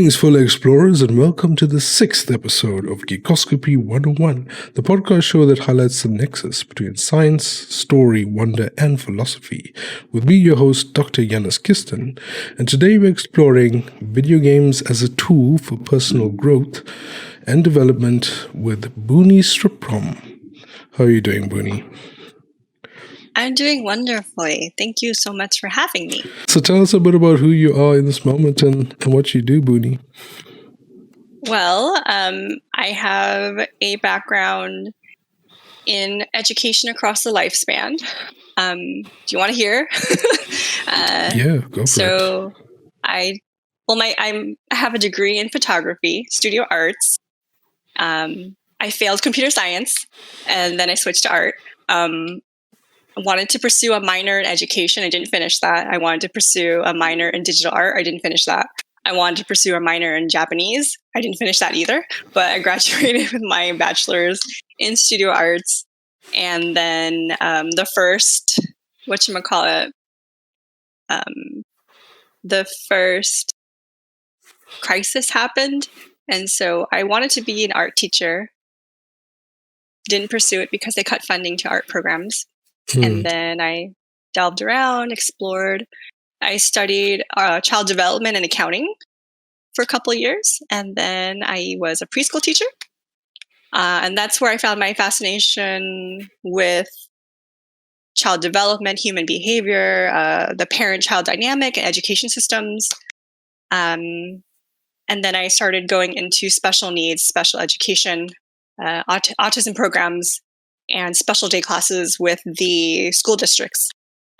Greetings, fellow explorers, and welcome to the 6th episode of Geekoscopy 101, the podcast show that highlights the nexus between science, story, wonder, and philosophy. With me, your host, Dr. Yanis Kistan, and today we're exploring video games as a tool for personal growth and development with Boonie Sripom. How are you doing, Boonie? I'm doing wonderfully. Thank you so much for having me. So tell us a bit about who you are in this moment and what you do, Boonie. Well, I have a background in education across the lifespan. Do you want to hear? Yeah, go for it. I have a degree in photography, studio arts. I failed computer science, and then I switched to art. I wanted to pursue a minor in education. I didn't finish that. I wanted to pursue a minor in digital art. I didn't finish that. I wanted to pursue a minor in Japanese. I didn't finish that either, but I graduated with my bachelor's in studio arts. And then the first crisis happened. And so I wanted to be an art teacher. Didn't pursue it because they cut funding to art programs. And then I delved around, explored. I studied child development and accounting for a couple of years. And then I was a preschool teacher. And that's where I found my fascination with child development, human behavior, the parent-child dynamic, and education systems. And then I started going into special needs, special education, autism programs, and special day classes with the school districts.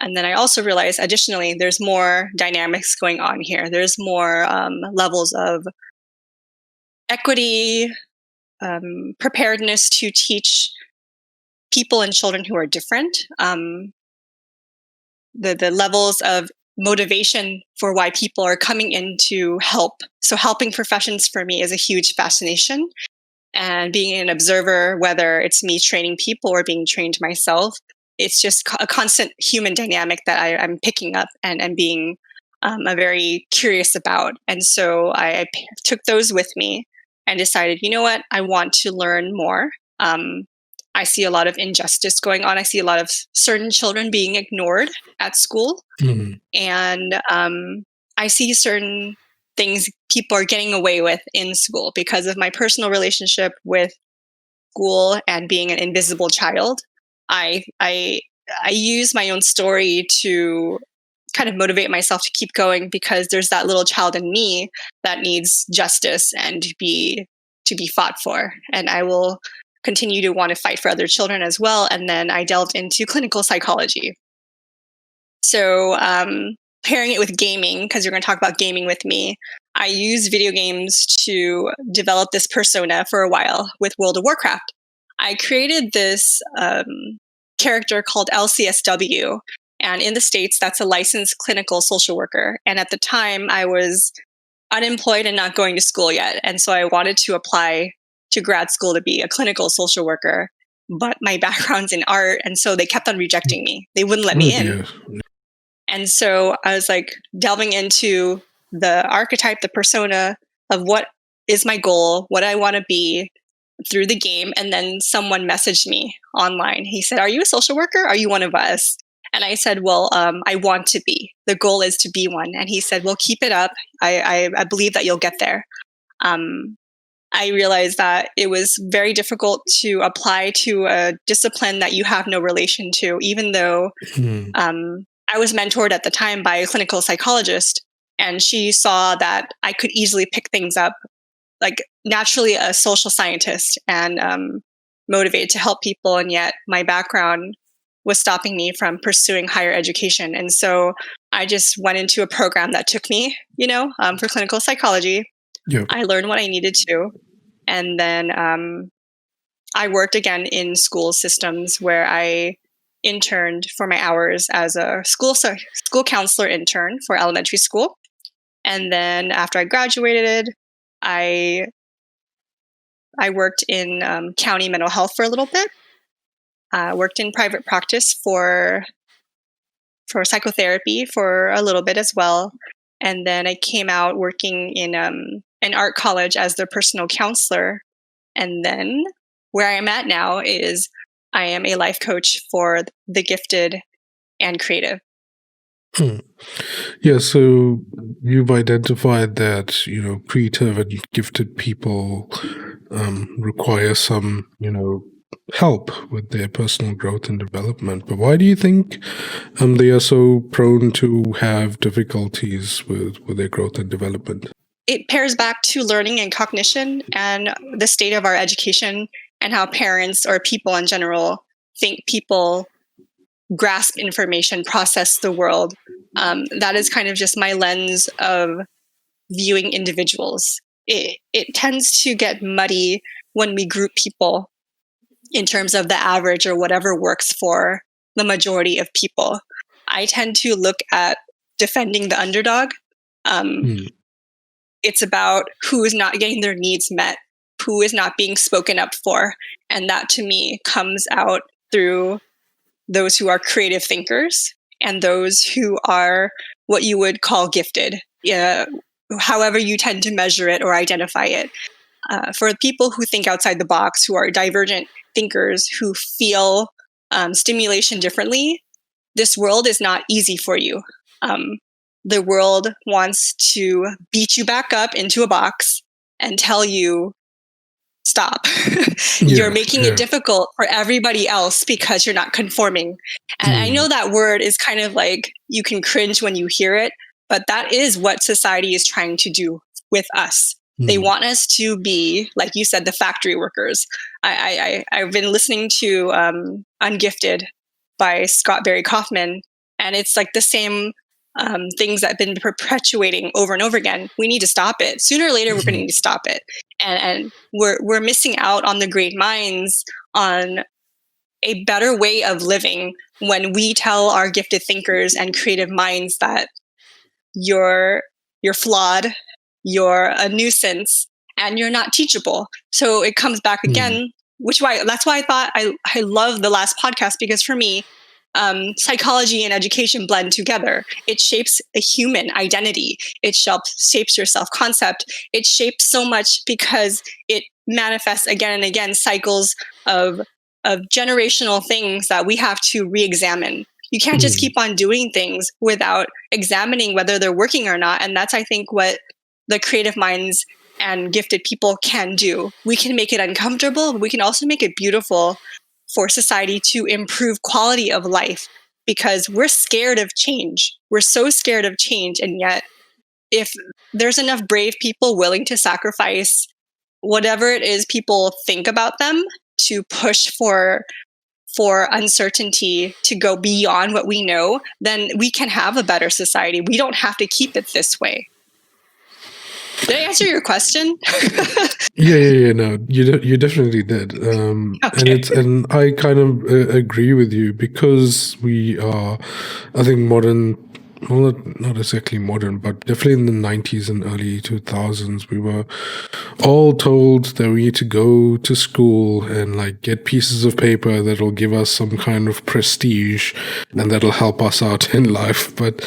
And then I also realized, additionally, there's more dynamics going on here. There's more levels of equity, preparedness to teach people and children who are different, the levels of motivation for why people are coming in to help. So helping professions for me is a huge fascination. And being an observer, whether it's me training people or being trained myself, it's just a constant human dynamic that I'm picking up and being very curious about. And so I took those with me and decided, you know what, I want to learn more. I see a lot of injustice going on. I see a lot of certain children being ignored at school. Mm-hmm. And I see certain things people are getting away with in school because of my personal relationship with school and being an invisible child. I use my own story to kind of motivate myself to keep going because there's that little child in me that needs justice and to be fought for. And I will continue to want to fight for other children as well. And then I delved into clinical psychology. So, pairing it with gaming, because you're going to talk about gaming with me, I used video games to develop this persona for a while with World of Warcraft. I created this character called LCSW, and in the States, that's a licensed clinical social worker. And at the time, I was unemployed and not going to school yet. And so I wanted to apply to grad school to be a clinical social worker, but my background's in art, and so they kept on rejecting me. They wouldn't let me in. And so I was like delving into the archetype, the persona of what is my goal, what I want to be through the game. And then someone messaged me online. He said, "Are you a social worker? Are you one of us?" And I said, "Well, I want to be. The goal is to be one." And he said, "Well, keep it up. I believe that you'll get there." I realized that it was very difficult to apply to a discipline that you have no relation to, even though I was mentored at the time by a clinical psychologist, and she saw that I could easily pick things up, like naturally a social scientist and motivated to help people. And yet my background was stopping me from pursuing higher education. And so I just went into a program that took me, for clinical psychology. Yep. I learned what I needed to. And then I worked again in school systems where I interned for my hours as a school counselor intern for elementary school. And then after I graduated, I worked in county mental health for a little bit. Worked in private practice for psychotherapy for a little bit as well. And then I came out working in an art college as their personal counselor. And then where I am at now is I am a life coach for the gifted and creative. Yeah, so you've identified that, creative and gifted people require some, help with their personal growth and development. But why do you think they are so prone to have difficulties with their growth and development? It pairs back to learning and cognition and the state of our education and how parents or people in general think people grasp information, process the world. That is kind of just my lens of viewing individuals. It tends to get muddy when we group people in terms of the average or whatever works for the majority of people. I tend to look at defending the underdog. It's about who is not getting their needs met, who is not being spoken up for. And that to me comes out through those who are creative thinkers and those who are what you would call gifted, however you tend to measure it or identify it. For people who think outside the box, who are divergent thinkers, who feel stimulation differently, this world is not easy for you. The world wants to beat you back up into a box and tell you, stop. You're making it difficult for everybody else because you're not conforming. And I know that word is kind of like, you can cringe when you hear it, but that is what society is trying to do with us. They want us to be, like you said, the factory workers. I've been listening to Ungifted by Scott Barry Kaufman, and it's like the same things that have been perpetuating over and over again. We need to stop it. Sooner or later, we're going to need to stop it. And we're missing out on the great minds, on a better way of living when we tell our gifted thinkers and creative minds that you're flawed, you're a nuisance, and you're not teachable. So it comes back again, that's why I thought I love the last podcast, because for me, psychology and education blend together. It shapes a human identity. It shapes your self-concept. It shapes so much because it manifests again and again cycles of generational things that we have to re-examine. You can't just keep on doing things without examining whether they're working or not. And that's, I think, what the creative minds and gifted people can do. We can make it uncomfortable, but we can also make it beautiful for society to improve quality of life, because we're scared of change. We're so scared of change. And yet, if there's enough brave people willing to sacrifice whatever it is people think about them to push for uncertainty, to go beyond what we know, then we can have a better society. We don't have to keep it this way. Did I answer your question? Yeah. No, you definitely did. Okay. And I kind of agree with you, because we are, I think, modern. Well, not exactly modern, but definitely in the 90s and early 2000s, we were all told that we need to go to school and like get pieces of paper that'll give us some kind of prestige and that'll help us out in life. But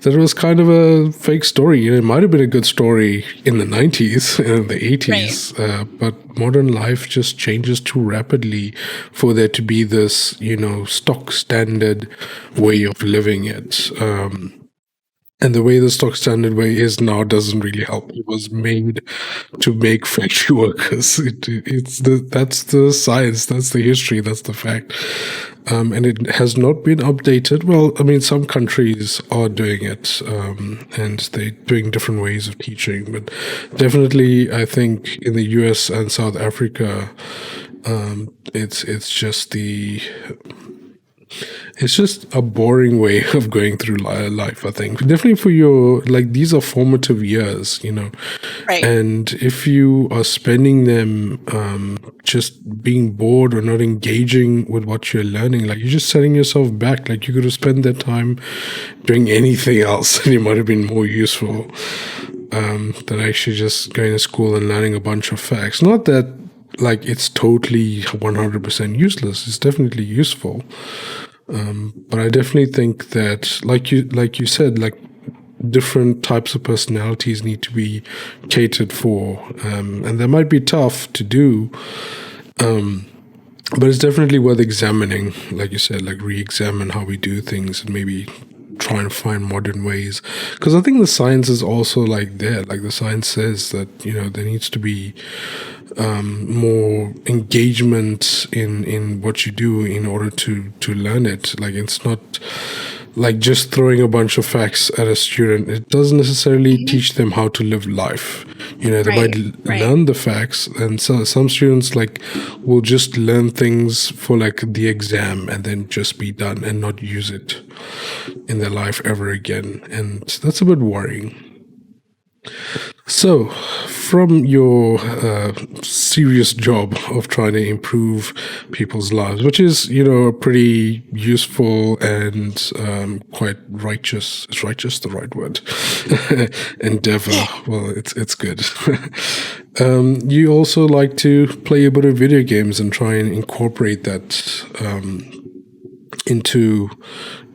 that was kind of a fake story. It might have been a good story in the 90s and the 80s, right. But modern life just changes too rapidly for there to be this, stock standard way of living it. And the way the stock standard way is now doesn't really help. It was made to make factory workers. That's the science, that's the history, that's the fact. And it has not been updated. Well, I mean, some countries are doing it, and they're doing different ways of teaching. But definitely, I think in the US and South Africa, it's just a boring way of going through life, I think. Definitely for your, these are formative years, Right. And if you are spending them just being bored or not engaging with what you're learning, you're just setting yourself back. You could have spent that time doing anything else and it might have been more useful than actually just going to school and learning a bunch of facts. Not that it's totally 100% useless. It's definitely useful. But I definitely think that, like you said, different types of personalities need to be catered for, and that might be tough to do. But it's definitely worth examining, like you said, like re-examine how we do things and maybe try and find modern ways. Because I think the science is also like there. Like the science says that, there needs to be more engagement in what you do in order to learn it. Like it's not like just throwing a bunch of facts at a student. It doesn't necessarily teach them how to live life. They might learn the facts, and so some students will just learn things for the exam and then just be done and not use it in their life ever again. And that's a bit worrying. So, from your serious job of trying to improve people's lives, which is, a pretty useful and quite righteous, is righteous the right word? Endeavor. Well, it's good. You also like to play a bit of video games and try and incorporate that into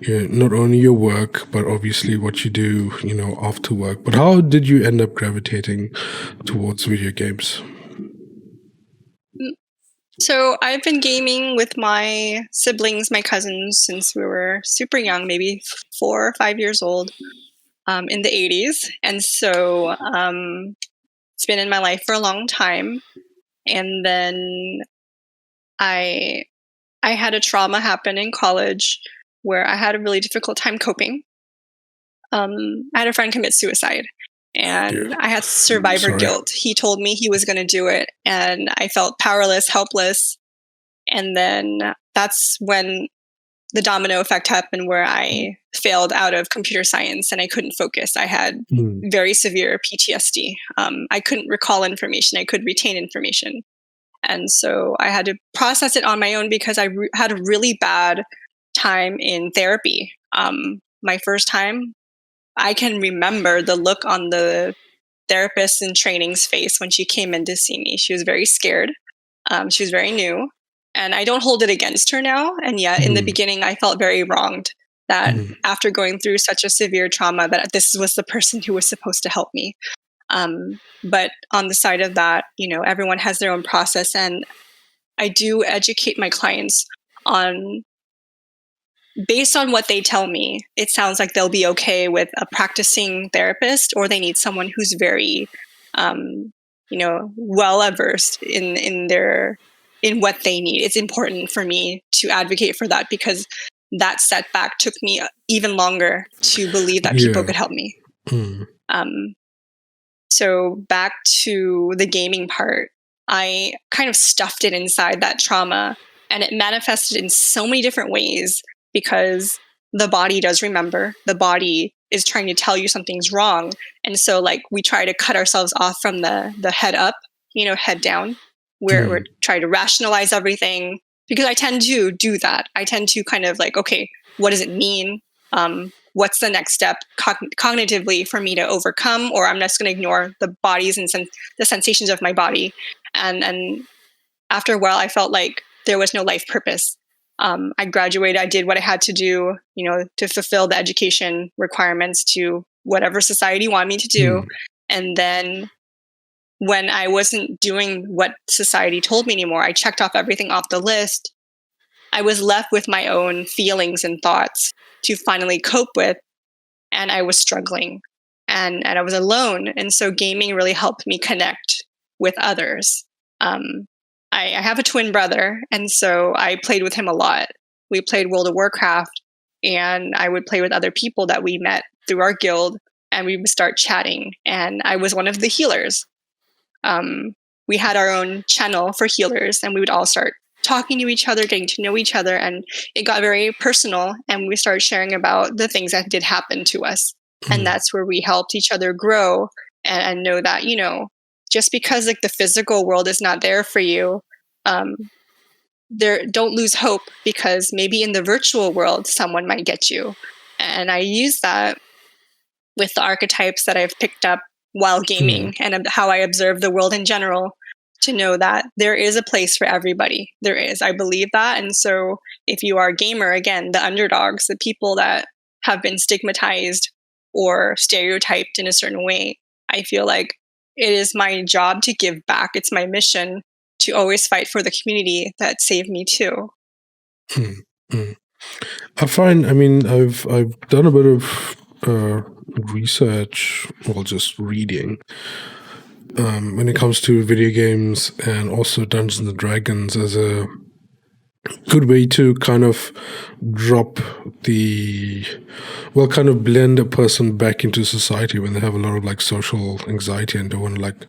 not only your work, but obviously what you do, after work. But how did you end up gravitating towards video games? So I've been gaming with my siblings, my cousins, since we were super young, maybe 4 or 5 years old, in the 80s. And so it's been in my life for a long time. And then I had a trauma happen in college where I had a really difficult time coping. I had a friend commit suicide, and I had survivor guilt. He told me he was going to do it, and I felt powerless, helpless. And then that's when the domino effect happened, where I failed out of computer science and I couldn't focus. I had very severe PTSD. I couldn't recall information. I could retain information. And so I had to process it on my own because I had a really bad time in therapy. My first time, I can remember the look on the therapist in training's face when she came in to see me. She was very scared. She was very new. And I don't hold it against her now. And yet in the beginning, I felt very wronged that after going through such a severe trauma, that this was the person who was supposed to help me. But on the side of that, everyone has their own process, and I do educate my clients on, based on what they tell me, it sounds like they'll be okay with a practicing therapist, or they need someone who's very, well versed in what they need. It's important for me to advocate for that because that setback took me even longer to believe that people could help me. So back to the gaming part, I kind of stuffed it inside that trauma, and it manifested in so many different ways because the body does remember. The body is trying to tell you something's wrong. And so we try to cut ourselves off from the head up, head down, where we're trying to rationalize everything, because I tend to do that. I tend to kind of okay, what does it mean? What's the next step cognitively for me to overcome, or I'm just going to ignore the bodies and the sensations of my body. And after a while, I felt like there was no life purpose. I graduated. I did what I had to do, to fulfill the education requirements to whatever society wanted me to do. And then when I wasn't doing what society told me anymore, I checked off everything off the list. I was left with my own feelings and thoughts to finally cope with, and I was struggling, and I was alone. And so gaming really helped me connect with others. I have a twin brother, and so I played with him a lot. We played World of Warcraft, and I would play with other people that we met through our guild, and we would start chatting, and I was one of the healers. We had our own channel for healers, and we would all start talking to each other, getting to know each other, and it got very personal, and we started sharing about the things that did happen to us. And that's where we helped each other grow and know that, just because the physical world is not there for you, don't lose hope, because maybe in the virtual world, someone might get you. And I use that with the archetypes that I've picked up while gaming and how I observe the world in general, to know that there is a place for everybody. There is. I believe that. And so if you are a gamer, again, the underdogs, the people that have been stigmatized or stereotyped in a certain way. I feel like it is my job to give back. It's my mission to always fight for the community that saved me too. I find, I've done a bit of research, well, just reading, when it comes to video games and also Dungeons and Dragons as a good way to kind of kind of blend a person back into society when they have a lot of like social anxiety and don't want to like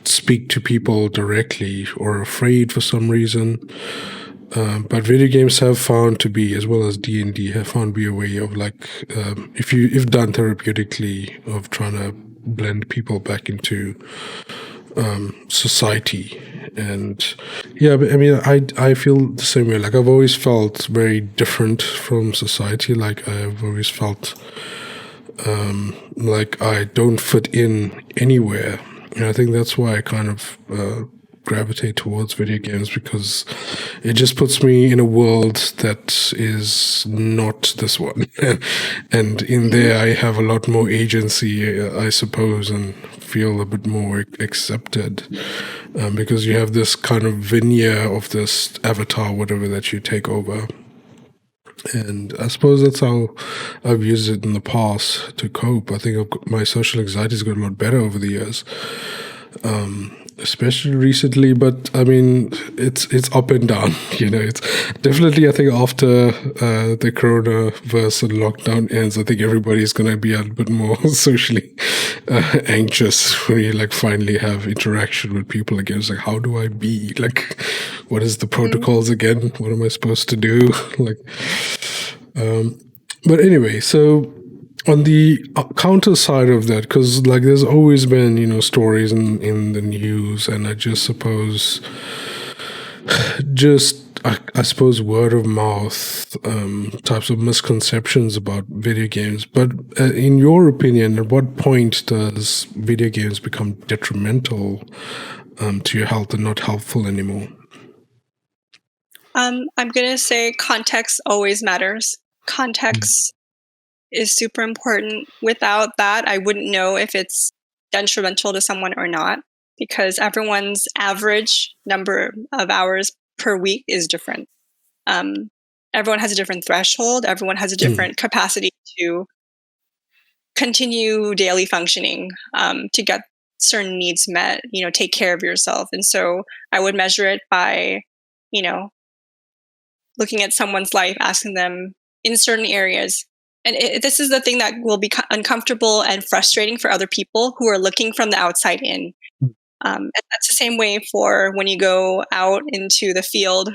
speak to people directly or afraid for some reason. But video games have found to be, as well as D&D, have found to be a way of like, if done therapeutically, of trying to blend people back into society. And yeah, but I feel the same way. Like I've always felt very different from society. Like I've always felt like I don't fit in anywhere. And I think that's why I kind of gravitate towards video games, because it just puts me in a world that is not this one. And in there I have a lot more agency, I suppose, and feel a bit more accepted, because you have this kind of veneer of this avatar, whatever, that you take over. And I suppose that's how I've used it in the past to cope. I think my social anxiety's got a lot better over the years, especially recently. But I mean, it's up and down. It's definitely, I think, after the coronavirus and lockdown ends, I think everybody's going to be a bit more socially anxious when you like finally have interaction with people again. It's like, how do I be? Like, what is the protocols again? What am I supposed to do? Like, but anyway, so on the counter side of that, because like there's always been, stories in the news, and I just suppose, I suppose word of mouth types of misconceptions about video games. But in your opinion, at what point does video games become detrimental to your health and not helpful anymore? I'm going to say context always matters. Context is super important. Without that, I wouldn't know if it's detrimental to someone or not, because everyone's average number of hours per week is different. Everyone has a different threshold. Everyone has a different capacity to continue daily functioning, to get certain needs met, take care of yourself. And so I would measure it by, looking at someone's life, asking them in certain areas. And this is the thing that will be uncomfortable and frustrating for other people who are looking from the outside in. And that's the same way for when you go out into the field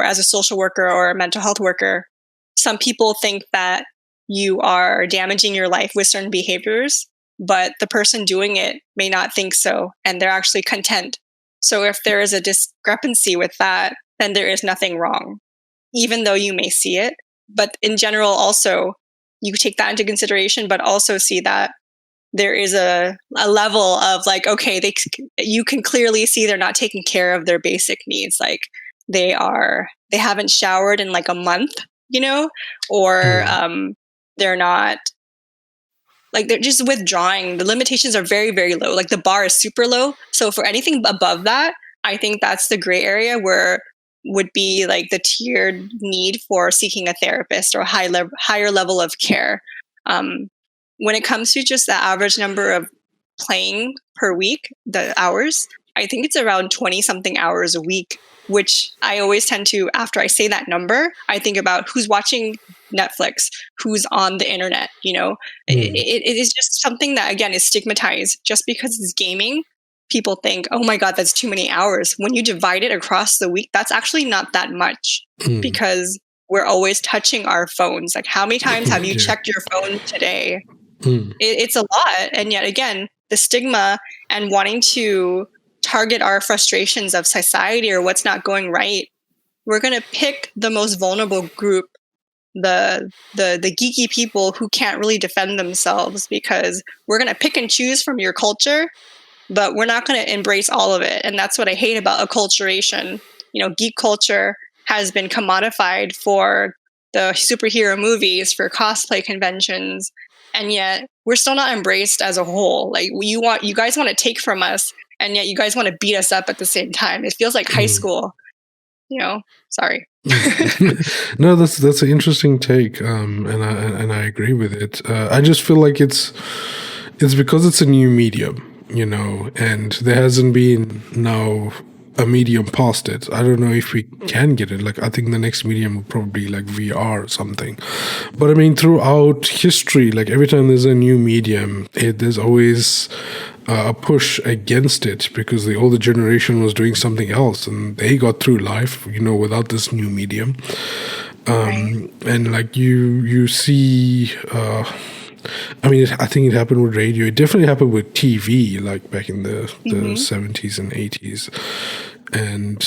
as a social worker or a mental health worker. Some people think that you are damaging your life with certain behaviors, but the person doing it may not think so, and they're actually content. So if there is a discrepancy with that, then there is nothing wrong, even though you may see it. But in general, also, you take that into consideration, but also see that there is a level of like, okay, you can clearly see they're not taking care of their basic needs. Like they haven't showered in like a month, or they're not, like they're just withdrawing. The limitations are very, very low. Like the bar is super low. So for anything above that, I think that's the gray area where would be like the tiered need for seeking a therapist or higher level of care. When it comes to just the average number of playing per week, the hours, I think it's around 20 something hours a week, which I always tend to, after I say that number, I think about who's watching Netflix, who's on the internet, It is just something that, again, is stigmatized. Just because it's gaming, people think, oh my God, that's too many hours. When you divide it across the week, that's actually not that much, because we're always touching our phones. Like, how many times have you checked your phone today? It's a lot. And yet again, the stigma and wanting to target our frustrations of society or what's not going right, we're going to pick the most vulnerable group, the geeky people who can't really defend themselves, because we're going to pick and choose from your culture, but we're not going to embrace all of it. And that's what I hate about acculturation. Geek culture has been commodified for the superhero movies, for cosplay conventions, and yet we're still not embraced as a whole. Like you guys want to take from us, and yet you guys want to beat us up at the same time. It feels like high school. Sorry. No, that's an interesting take, and I agree with it. I just feel like it's because it's a new medium, and there hasn't been now a medium past it. I don't know if we can get it. Like, I think the next medium will probably be like VR or something. But I mean, throughout history, like every time there's a new medium, there's always a push against it because the older generation was doing something else and they got through life, without this new medium. Right. And like you see, I think it happened with radio. It definitely happened with TV, like back in the 70s and 80s. And,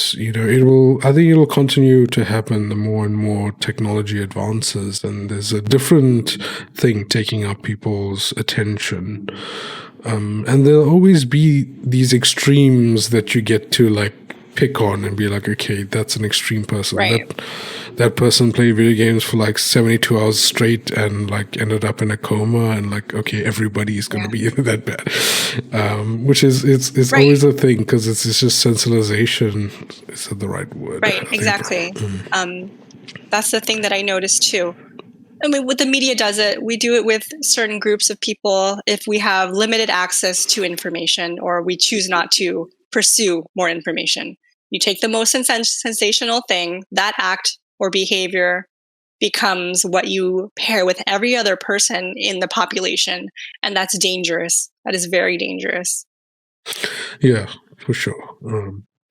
I think it'll continue to happen the more and more technology advances and there's a different thing taking up people's attention. And there'll always be these extremes that you get to like pick on and be like, okay, that's an extreme person. Right. That person played video games for like 72 hours straight and like ended up in a coma and like, okay, everybody is going to be that bad. Which is, it's Right. always a thing because it's just sensationalization. Is that the right word? Right, exactly. That's the thing that I noticed too. I mean, what the media does it, we do it with certain groups of people if we have limited access to information or we choose not to pursue more information. You take the most sensational thing, that act or behavior becomes what you pair with every other person in the population. And that's dangerous. That is very dangerous. Yeah, for sure.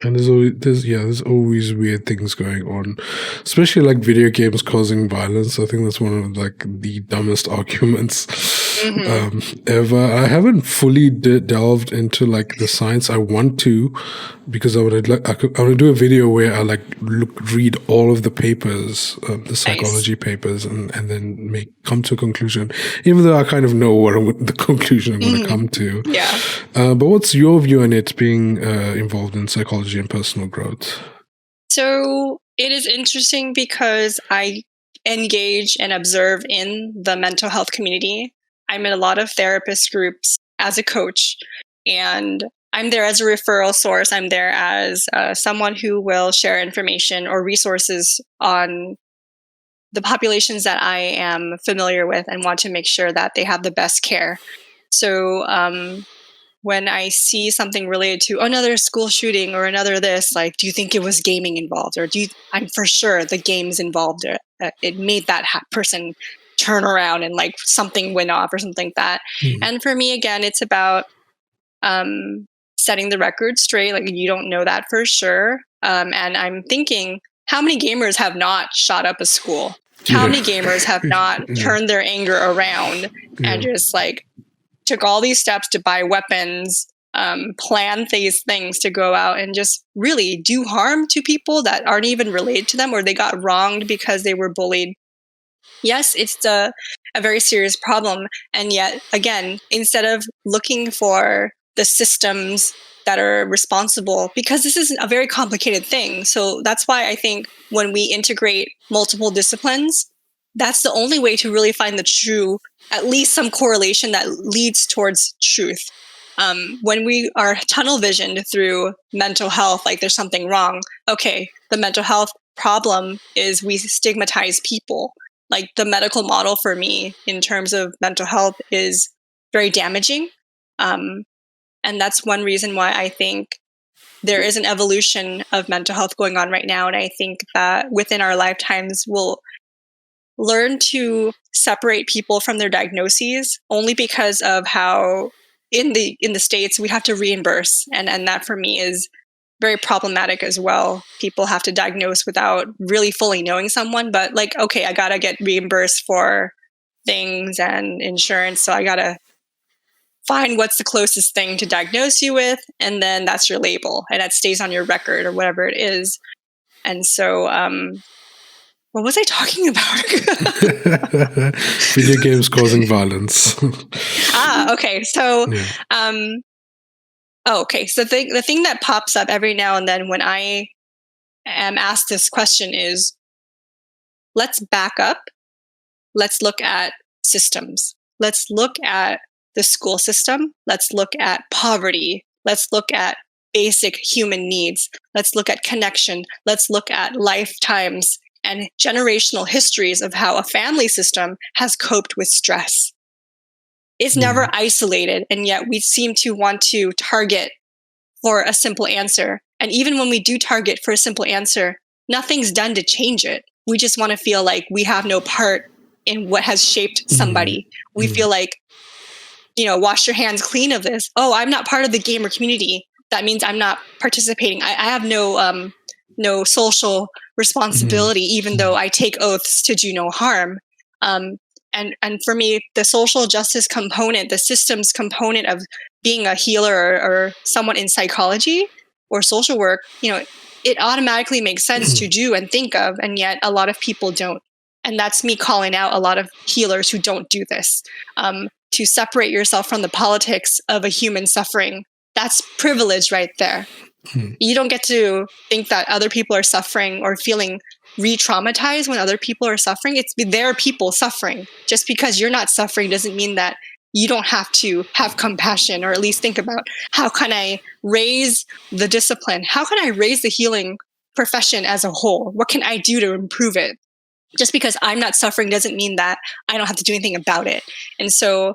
And there's always weird things going on, especially like video games causing violence. I think that's one of like the dumbest arguments ever. I haven't fully delved into like the science. I want to, because I want to do a video where I like read all of the papers, the psychology papers, and then come to a conclusion. Even though I kind of know what the conclusion I'm going to come to. Yeah. But what's your view on it being involved in psychology and personal growth? So it is interesting because I engage and observe in the mental health community. I'm in a lot of therapist groups as a coach, and I'm there as a referral source. I'm there as someone who will share information or resources on the populations that I am familiar with and want to make sure that they have the best care. So when I see something related to another school shooting or another this, like, do you think it was gaming involved? Or I'm for sure the game's involved. It made that person turn around and like something went off or something like that. And for me, again, it's about setting the record straight. Like, you don't know that for sure. And I'm thinking, how many gamers have not shot up a school? How many gamers have not turned their anger around and just like took all these steps to buy weapons, plan these things to go out and just really do harm to people that aren't even related to them, or they got wronged because they were bullied? Yes, it's a very serious problem. And yet, again, instead of looking for the systems that are responsible, because this is a very complicated thing. So that's why I think when we integrate multiple disciplines, that's the only way to really find the true, at least some correlation that leads towards truth. When we are tunnel visioned through mental health, like there's something wrong. Okay, the mental health problem is we stigmatize people. Like, the medical model for me in terms of mental health is very damaging. And that's one reason why I think there is an evolution of mental health going on right now. And I think that within our lifetimes, we'll learn to separate people from their diagnoses, only because of how in the States we have to reimburse. And that for me is very problematic as well. People have to diagnose without really fully knowing someone, but like, okay, I gotta get reimbursed for things and insurance, so I gotta find what's the closest thing to diagnose you with, and then that's your label, and that stays on your record or whatever it is. And so, what was I talking about? Video games causing violence. Okay. So, okay. So the thing that pops up every now and then when I am asked this question is, let's back up. Let's look at systems. Let's look at the school system. Let's look at poverty. Let's look at basic human needs. Let's look at connection. Let's look at lifetimes and generational histories of how a family system has coped with stress. It's never isolated, and yet we seem to want to target for a simple answer. And even when we do target for a simple answer, nothing's done to change it. We just want to feel like we have no part in what has shaped somebody. We feel like, wash your hands clean of this. Oh, I'm not part of the gamer community. That means I'm not participating. I have no social responsibility, even though I take oaths to do no harm. And for me, the social justice component, the systems component of being a healer or someone in psychology or social work, it automatically makes sense to do and think of, and yet a lot of people don't. And that's me calling out a lot of healers who don't do this. To separate yourself from the politics of a human suffering, that's privilege right there. You don't get to think that other people are suffering or feeling re-traumatized when other people are suffering. It's their people suffering. Just because you're not suffering doesn't mean that you don't have to have compassion, or at least think about, how can I raise the discipline? How can I raise the healing profession as a whole? What can I do to improve it? Just because I'm not suffering doesn't mean that I don't have to do anything about it. And so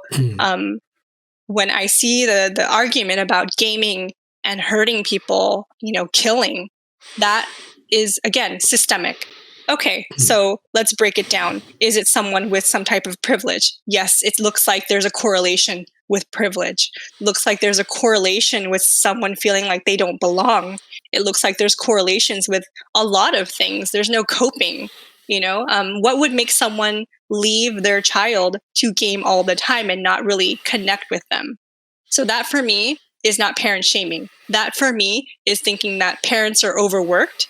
when I see the argument about gaming and hurting people, killing, that is, again, systemic. Okay, so let's break it down. Is it someone with some type of privilege? Yes, it looks like there's a correlation with privilege. It looks like there's a correlation with someone feeling like they don't belong. It looks like there's correlations with a lot of things. There's no coping. What would make someone leave their child to game all the time and not really connect with them? So that for me is not parent shaming. That for me is thinking that parents are overworked.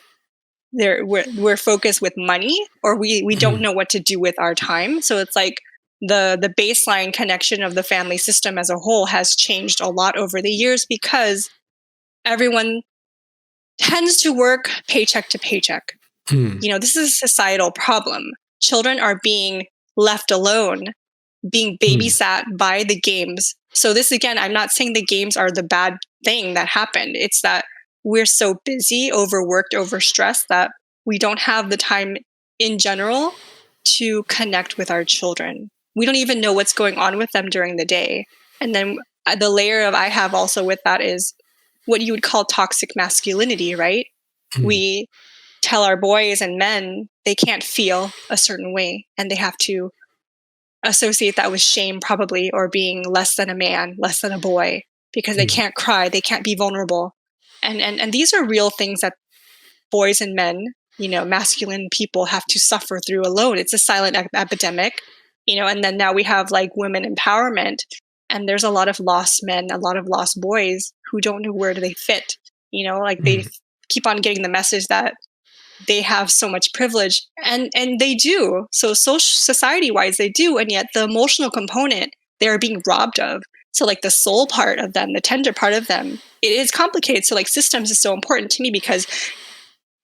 We're focused with money, or we don't know what to do with our time. So it's like the baseline connection of the family system as a whole has changed a lot over the years, because everyone tends to work paycheck to paycheck. This is a societal problem. Children are being left alone, being babysat by the games. So this, again, I'm not saying the games are the bad thing that happened. It's that we're so busy, overworked, overstressed, that we don't have the time in general to connect with our children. We don't even know what's going on with them during the day. And then the layer of I have also with that is what you would call toxic masculinity, right? We tell our boys and men they can't feel a certain way, and they have to associate that with shame, probably, or being less than a man, less than a boy, because they can't cry, they can't be vulnerable. And these are real things that boys and men, masculine people have to suffer through alone. It's a silent epidemic, and then now we have like women empowerment, and there's a lot of lost men, a lot of lost boys who don't know where do they fit. They keep on getting the message that they have so much privilege, and they do. So society-wise, they do, and yet the emotional component they are being robbed of. So like the soul part of them, the tender part of them, it is complicated. So like systems is so important to me, because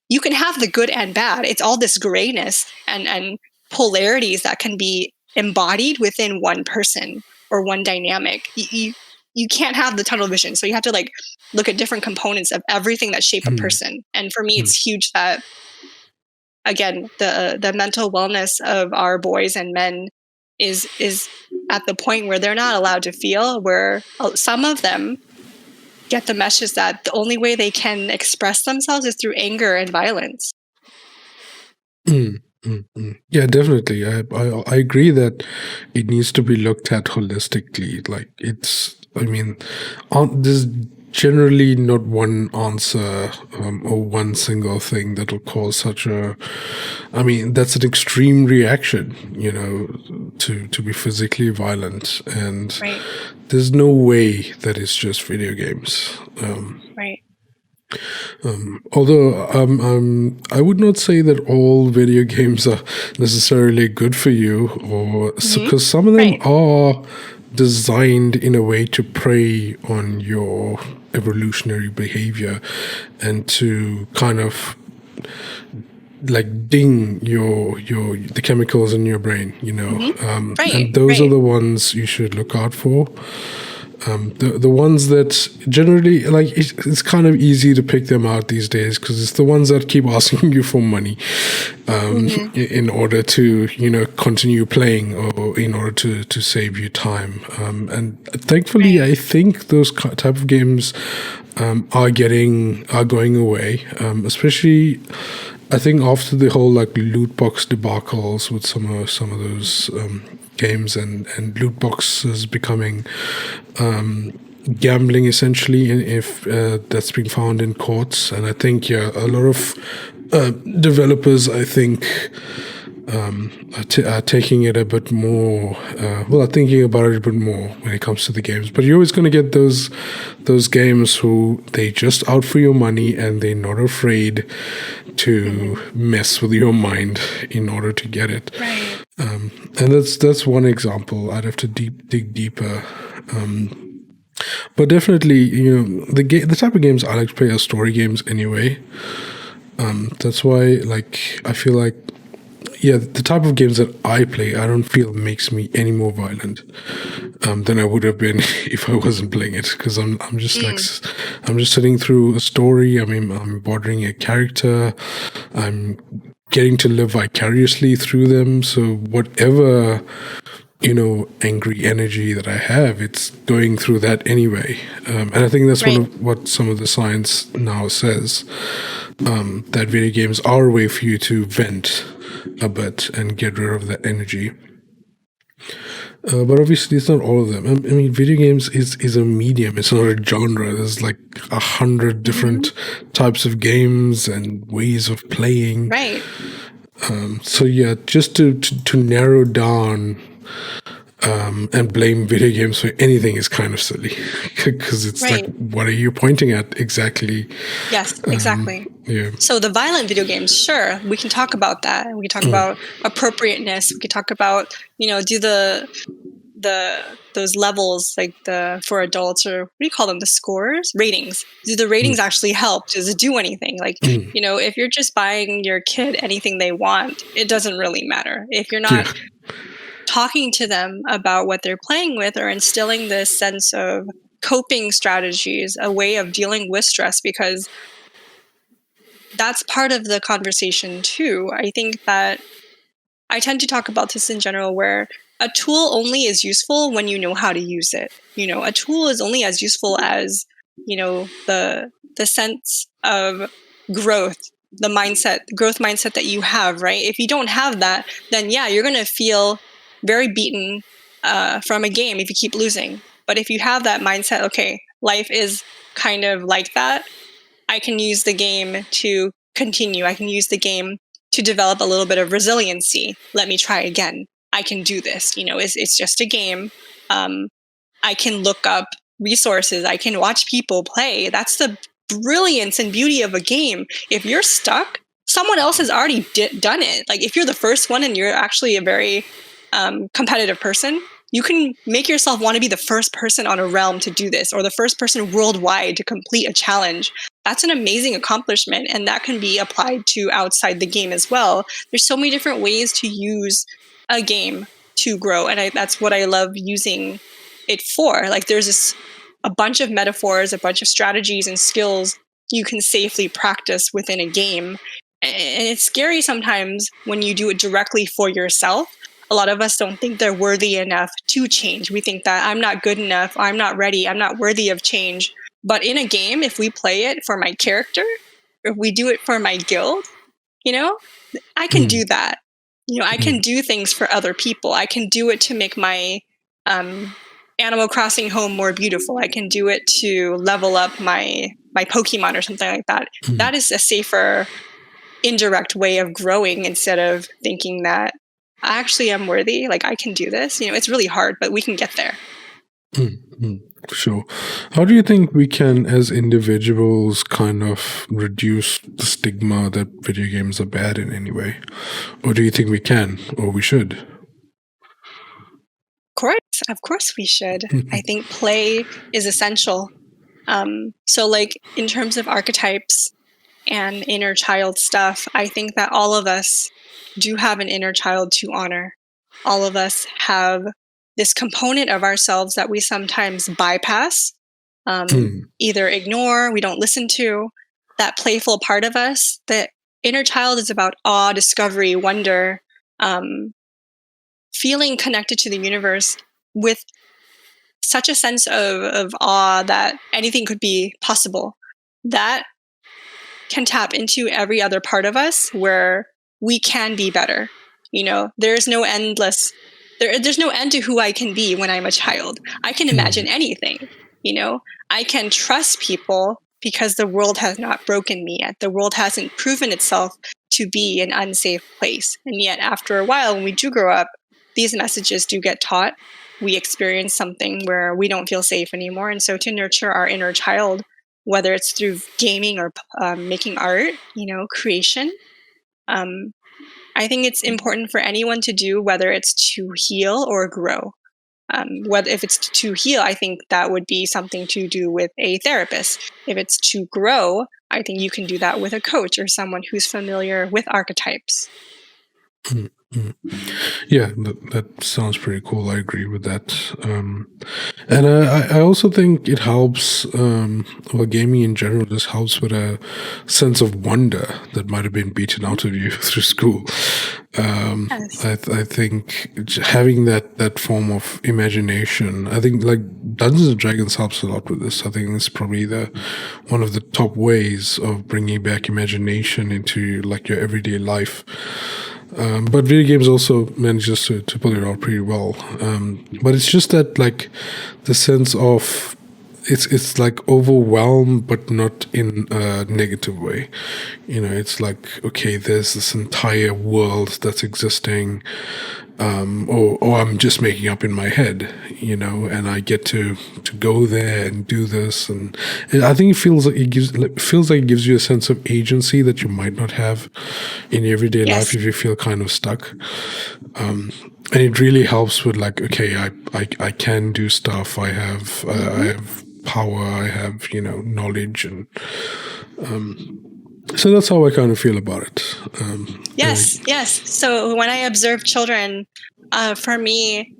you can have the good and bad. It's all this grayness and polarities that can be embodied within one person or one dynamic. You can't have the tunnel vision. So you have to like look at different components of everything that shape a person. And for me, it's huge that, again, the mental wellness of our boys and men is at the point where they're not allowed to feel, where some of them get the message that the only way they can express themselves is through anger and violence. Yeah, definitely. I agree that it needs to be looked at holistically. Like there's generally not one answer or one single thing that will cause such a. That's an extreme reaction, to be physically violent, and there's no way that it's just video games. Right. Although I would not say that all video games are necessarily good for you, or because some of them are designed in a way to prey on your evolutionary behavior and to kind of like ding the chemicals in your brain, you know. Right, and those are right. the ones you should look out for. The ones that generally, like, it's kind of easy to pick them out these days because it's the ones that keep asking you for money in order to, you know, continue playing or in order to save you time. And thankfully, Right. I think those type of games are going away, especially. I think after the whole like loot box debacles with some of those games and loot boxes becoming gambling essentially, and if that's being found in courts, and I think a lot of developers, I think, are taking it a bit more. Are thinking about it a bit more when it comes to the games. But you're always going to get those games who they just out for your money and they're not afraid to mess with your mind in order to get it. Right. And that's one example. I'd have to dig deeper. But definitely, you know, the type of games I like to play are story games anyway. That's why, like, I feel like, yeah, the type of games that I play, I don't feel makes me any more violent than I would have been if I wasn't playing it. Because I'm just like, I'm just sitting through a story. I mean, I'm bothering a character. I'm getting to live vicariously through them. So whatever, you know, angry energy that I have, it's going through that anyway. And I think that's one of what some of the science now says, that video games are a way for you to vent a bit and get rid of that energy. But obviously, it's not all of them. I mean, video games is a medium. It's not a genre. There's like 100 different types of games and ways of playing. Right. So yeah, just to narrow down and blame video games for anything is kind of silly, because it's like, what are you pointing at exactly? Yes, exactly. Yeah. So the violent video games, sure, we can talk about that. We can talk about appropriateness. We can talk about, you know, do those levels, like for adults, or what do you call them, the scores, ratings, do the ratings actually help? Does it do anything? Like, you know, if you're just buying your kid anything they want, it doesn't really matter. If you're not talking to them about what they're playing with, or instilling this sense of coping strategies, a way of dealing with stress, because that's part of the conversation too. I think that I tend to talk about this in general, where a tool only is useful when you know how to use it. You know, a tool is only as useful as, you know, the sense of growth, growth mindset that you have, right? If you don't have that, then yeah, you're going to feel very beaten from a game if you keep losing. But if you have that mindset, okay, life is kind of like that, I can use the game to continue. I can use the game to develop a little bit of resiliency. Let me try again. I can do this. You know, it's just a game. I can look up resources. I can watch people play. That's the brilliance and beauty of a game. If you're stuck, someone else has already done it. Like, if you're the first one and you're actually a very competitive person, you can make yourself want to be the first person on a realm to do this, or the first person worldwide to complete a challenge. That's an amazing accomplishment, and that can be applied to outside the game as well. There's so many different ways to use a game to grow, and that's what I love using it for. Like, there's a bunch of metaphors, a bunch of strategies and skills you can safely practice within a game. And it's scary sometimes when you do it directly for yourself. A lot of us don't think they're worthy enough to change. We think that I'm not good enough, I'm not ready, I'm not worthy of change. But in a game, if we play it for my character, if we do it for my guild, you know, I can do that. You know, I can do things for other people. I can do it to make my Animal Crossing home more beautiful. I can do it to level up my Pokemon or something like that. That is a safer, indirect way of growing, instead of thinking that I actually am worthy. Like, I can do this. You know, it's really hard, but we can get there. Sure. How do you think we can, as individuals, kind of reduce the stigma that video games are bad in any way? Or do you think we can, or we should? Of course we should. I think play is essential. So, like, in terms of archetypes and inner child stuff, I think that all of us do have an inner child to honor. All of us have this component of ourselves that we sometimes bypass, either ignore, we don't listen to. That playful part of us, the inner child is about awe, discovery, wonder, feeling connected to the universe with such a sense of awe that anything could be possible. That can tap into every other part of us where we can be better. There's no endless, there's no end to who I can be when I'm a child. I can imagine anything. I can trust people because the world has not broken me yet. The world hasn't proven itself to be an unsafe place. And yet after a while, when we do grow up, these messages do get taught. We experience something where we don't feel safe anymore. And so to nurture our inner child, whether it's through gaming or making art, creation, I think it's important for anyone to do, whether it's to heal or grow. If it's to heal, I think that would be something to do with a therapist. If it's to grow, I think you can do that with a coach or someone who's familiar with archetypes. Yeah, that sounds pretty cool. I agree with that. And I also think it helps, gaming in general just helps with a sense of wonder that might have been beaten out of you through school. Yes. I think having that form of imagination, I think like Dungeons and Dragons helps a lot with this. I think it's probably one of the top ways of bringing back imagination into like your everyday life. But video games also manages to pull it out pretty well. But it's just that like the sense of it's like overwhelmed, but not in a negative way. It's like, okay, there's this entire world that's existing, or I'm just making up in my head, and I get to go there and do this, and I think it feels like it gives you a sense of agency that you might not have in your everyday life if you feel kind of stuck. And it really helps with like, okay, I can do stuff. I have power. I have knowledge, and so that's how I kind of feel about it. Yes. So when I observe children, for me,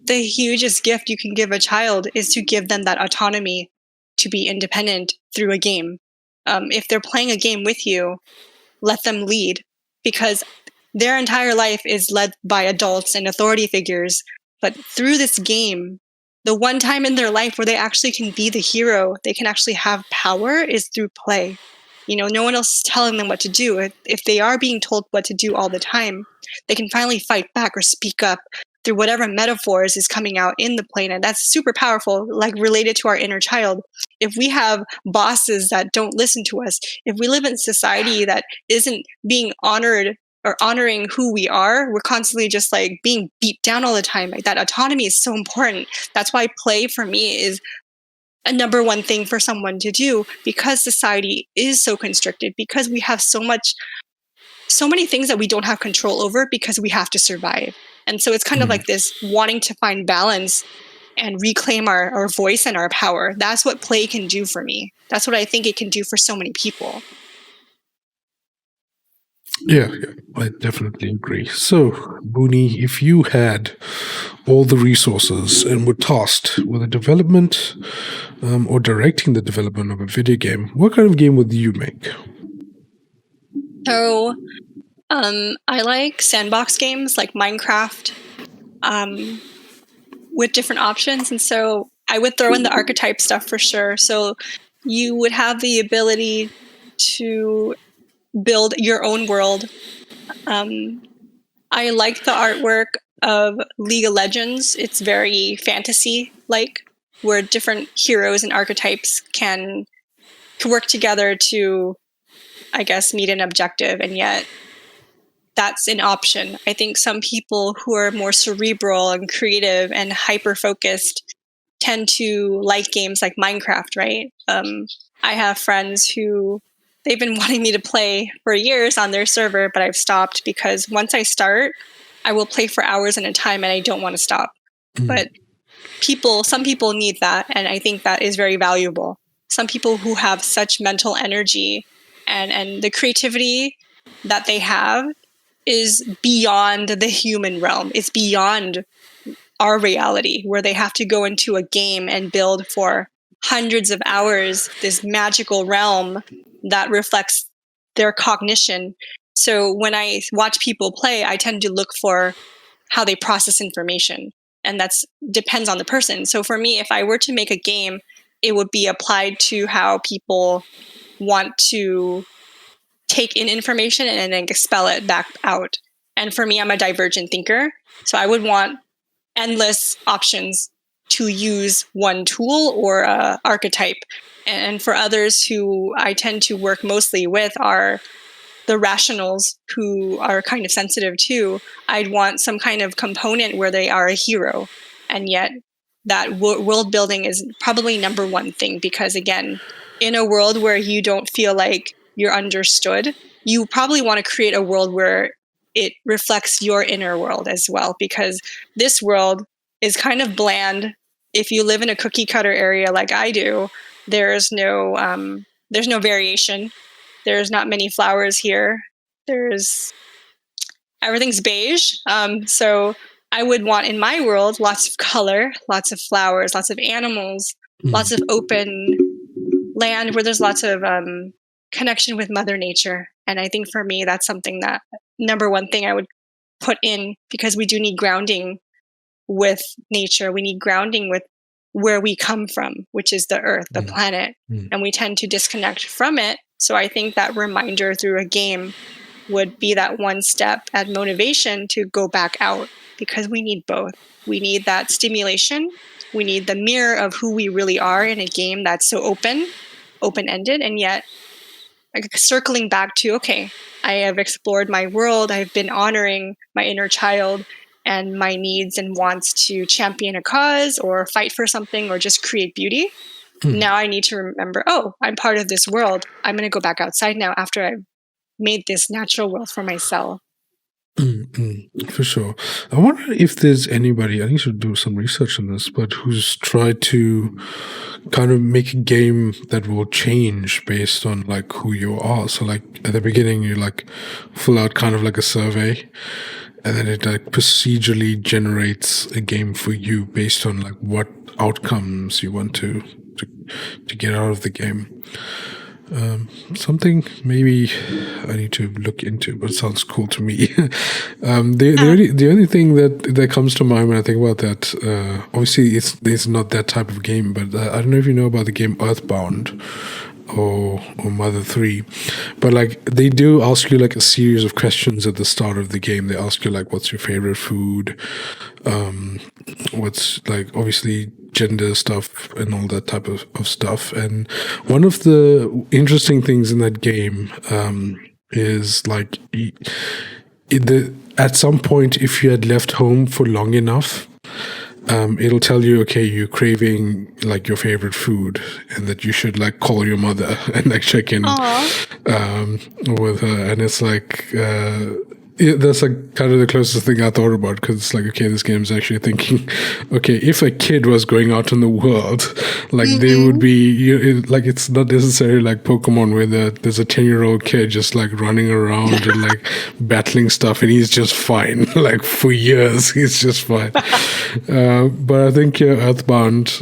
the hugest gift you can give a child is to give them that autonomy to be independent through a game. If they're playing a game with you, let them lead, because their entire life is led by adults and authority figures. But through this game, the one time in their life where they actually can be the hero, they can actually have power, is through play. No one else is telling them what to do. If they are being told what to do all the time, they can finally fight back or speak up through whatever metaphors is coming out in the play. And that's super powerful, like related to our inner child. If we have bosses that don't listen to us, if we live in a society that isn't being honored or honoring who we are, we're constantly just like being beat down all the time. Like, that autonomy is so important. That's why play for me is a number one thing for someone to do, because society is so constricted, because we have so many things that we don't have control over because we have to survive. And so it's kind of like this wanting to find balance and reclaim our voice and our power. That's what play can do for me. That's what I think it can do for so many people. Yeah, I definitely agree. So, Boonie, if you had all the resources and were tasked with the development or directing the development of a video game, what kind of game would you make? So, I like sandbox games like Minecraft with different options. And so I would throw in the archetype stuff for sure. So you would have the ability to build your own world. I like the artwork of League of Legends. It's very fantasy-like, where different heroes and archetypes can work together to, I guess, meet an objective, and yet that's an option. I think some people who are more cerebral and creative and hyper-focused tend to like games like Minecraft, right? I have friends who they've been wanting me to play for years on their server, but I've stopped because once I start, I will play for hours at a time and I don't want to stop. But some people need that, and I think that is very valuable. Some people who have such mental energy and the creativity that they have is beyond the human realm. It's beyond our reality, where they have to go into a game and build for hundreds of hours this magical realm that reflects their cognition. So when I watch people play, I tend to look for how they process information, and that's depends on the person. So for me, if I were to make a game, it would be applied to how people want to take in information and then expel it back out. And for me, I'm a divergent thinker, so I would want endless options to use one tool or archetype. And for others who I tend to work mostly with are the rationals, who are kind of sensitive too. I'd want some kind of component where they are a hero, and yet that world building is probably number one thing, because again, in a world where you don't feel like you're understood, you probably want to create a world where it reflects your inner world as well, because this world is kind of bland. If you live in a cookie cutter area like I do, there's no variation. There's not many flowers here. Everything's beige. So I would want in my world lots of color, lots of flowers, lots of animals, lots of open land where there's lots of connection with Mother Nature. And I think for me, that's something that number one thing I would put in, because we do need grounding with nature. We need grounding with where we come from, which is the earth, the planet, and we tend to disconnect from it. So I think that reminder through a game would be that one step at motivation to go back out, because we need both. We need that stimulation. We need the mirror of who we really are in a game that's so open-ended, and yet circling back to, okay, I have explored my world. I've been honoring my inner child and my needs and wants to champion a cause or fight for something or just create beauty. Now I need to remember, oh, I'm part of this world. I'm going to go back outside now after I've made this natural world for myself. For sure. I wonder if there's anybody, I need to do some research on this, but who's tried to kind of make a game that will change based on like who you are. So like at the beginning, you like fill out kind of like a survey, and then it like procedurally generates a game for you based on like what outcomes you want to get out of the game. Something maybe I need to look into, but it sounds cool to me. The only thing that comes to mind when I think about that, obviously it's not that type of game, but I don't know if you know about the game Earthbound or Mother 3, but like they do ask you like a series of questions at the start of the game. They ask you like, what's your favorite food, what's like obviously gender stuff and all that type of stuff. And one of the interesting things in that game is like at some point, if you had left home for long enough, it'll tell you, okay, you're craving like your favorite food, and that you should like call your mother and like check in with her. And it's like that's like kind of the closest thing I thought about, because it's like, okay, this game's actually thinking, okay, if a kid was going out in the world, like they would be like, it's not necessarily like Pokemon where there's a 10-year-old kid just like running around and like battling stuff, and he's just fine. Like for years he's just fine. But I think Earthbound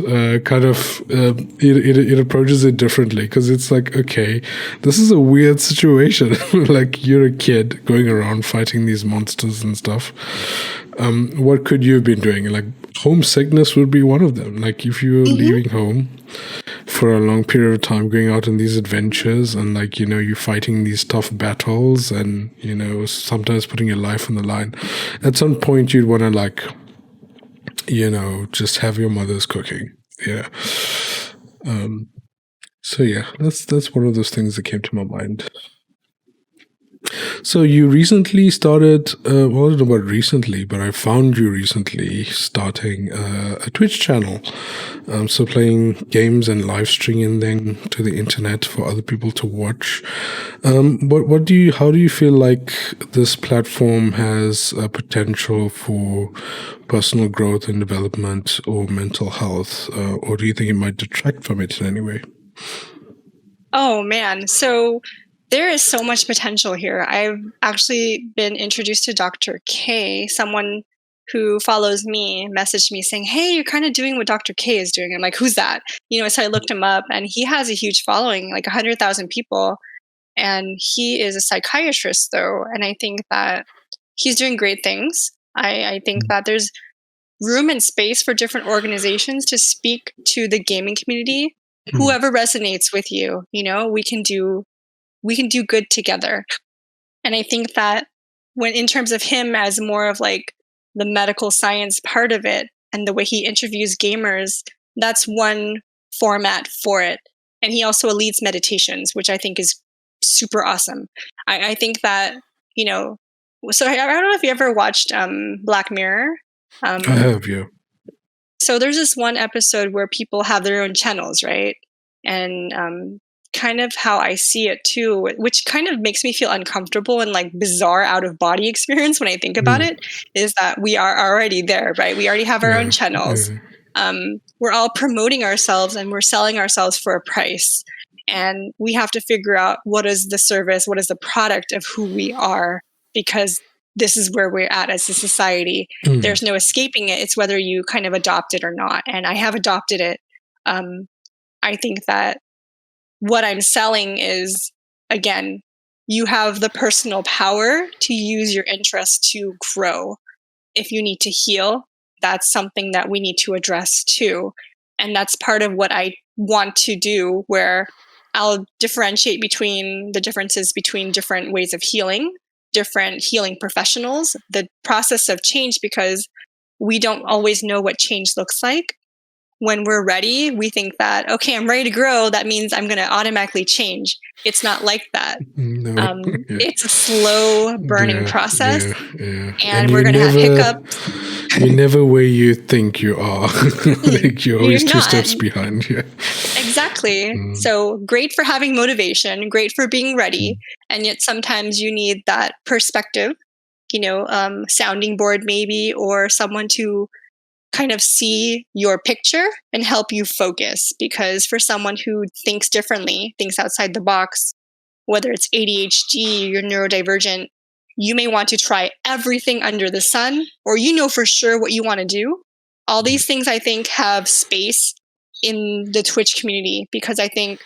kind of it approaches it differently, because it's like, okay, this is a weird situation. Like you're a kid going around fighting these monsters and stuff. What could you have been doing? Like homesickness would be one of them. Like if you were leaving home for a long period of time, going out on these adventures, and like, you know, you're fighting these tough battles, and, you know, sometimes putting your life on the line. At some point you'd want to like, you know, just have your mother's cooking. Yeah. So yeah, that's one of those things that came to my mind. So you recently started, well, I don't know about recently, but I found you recently starting a Twitch channel. So playing games and live streaming them to the internet for other people to watch. How do you feel like this platform has a potential for personal growth and development or mental health? Or do you think it might detract from it in any way? Oh man. So There is so much potential here. I've actually been introduced to Dr. K. Someone who follows me messaged me saying, "Hey, you're kind of doing what Dr. K is doing." I'm like, "Who's that?" So I looked him up, and he has a huge following, like 100,000 people. And he is a psychiatrist, though. And I think that he's doing great things. I think that there's room and space for different organizations to speak to the gaming community. Whoever resonates with you, we can do good together. And I think that when in terms of him as more of like the medical science part of it and the way he interviews gamers, that's one format for it. And he also leads meditations, which I think is super awesome. I think that, so I don't know if you ever watched Black Mirror. I have, yeah. So there's this one episode where people have their own channels, right? And kind of how I see it too, which kind of makes me feel uncomfortable and like bizarre out of body experience when I think about it, is that we are already there, right? We already have our own channels. We're all promoting ourselves and we're selling ourselves for a price. And we have to figure out what is the service, what is the product of who we are, because this is where we're at as a society. There's no escaping it. It's whether you kind of adopt it or not. And I have adopted it. I think that what I'm selling is, again, you have the personal power to use your interest to grow. If you need to heal, that's something that we need to address too. And that's part of what I want to do, where I'll differentiate between the differences between different ways of healing, different healing professionals, the process of change, because we don't always know what change looks like. When we're ready, we think that, okay, I'm ready to grow. That means I'm going to automatically change. It's not like that. It's a slow burning process. And we're going to have hiccups. You're never where you think you are. Like you're always two steps behind. Yeah. Exactly. So great for having motivation, great for being ready. And yet sometimes you need that perspective, sounding board maybe, or someone to kind of see your picture and help you focus. Because for someone who thinks differently, thinks outside the box, whether it's ADHD, you're neurodivergent, you may want to try everything under the sun, or for sure what you want to do. All these things, I think, have space in the Twitch community, because I think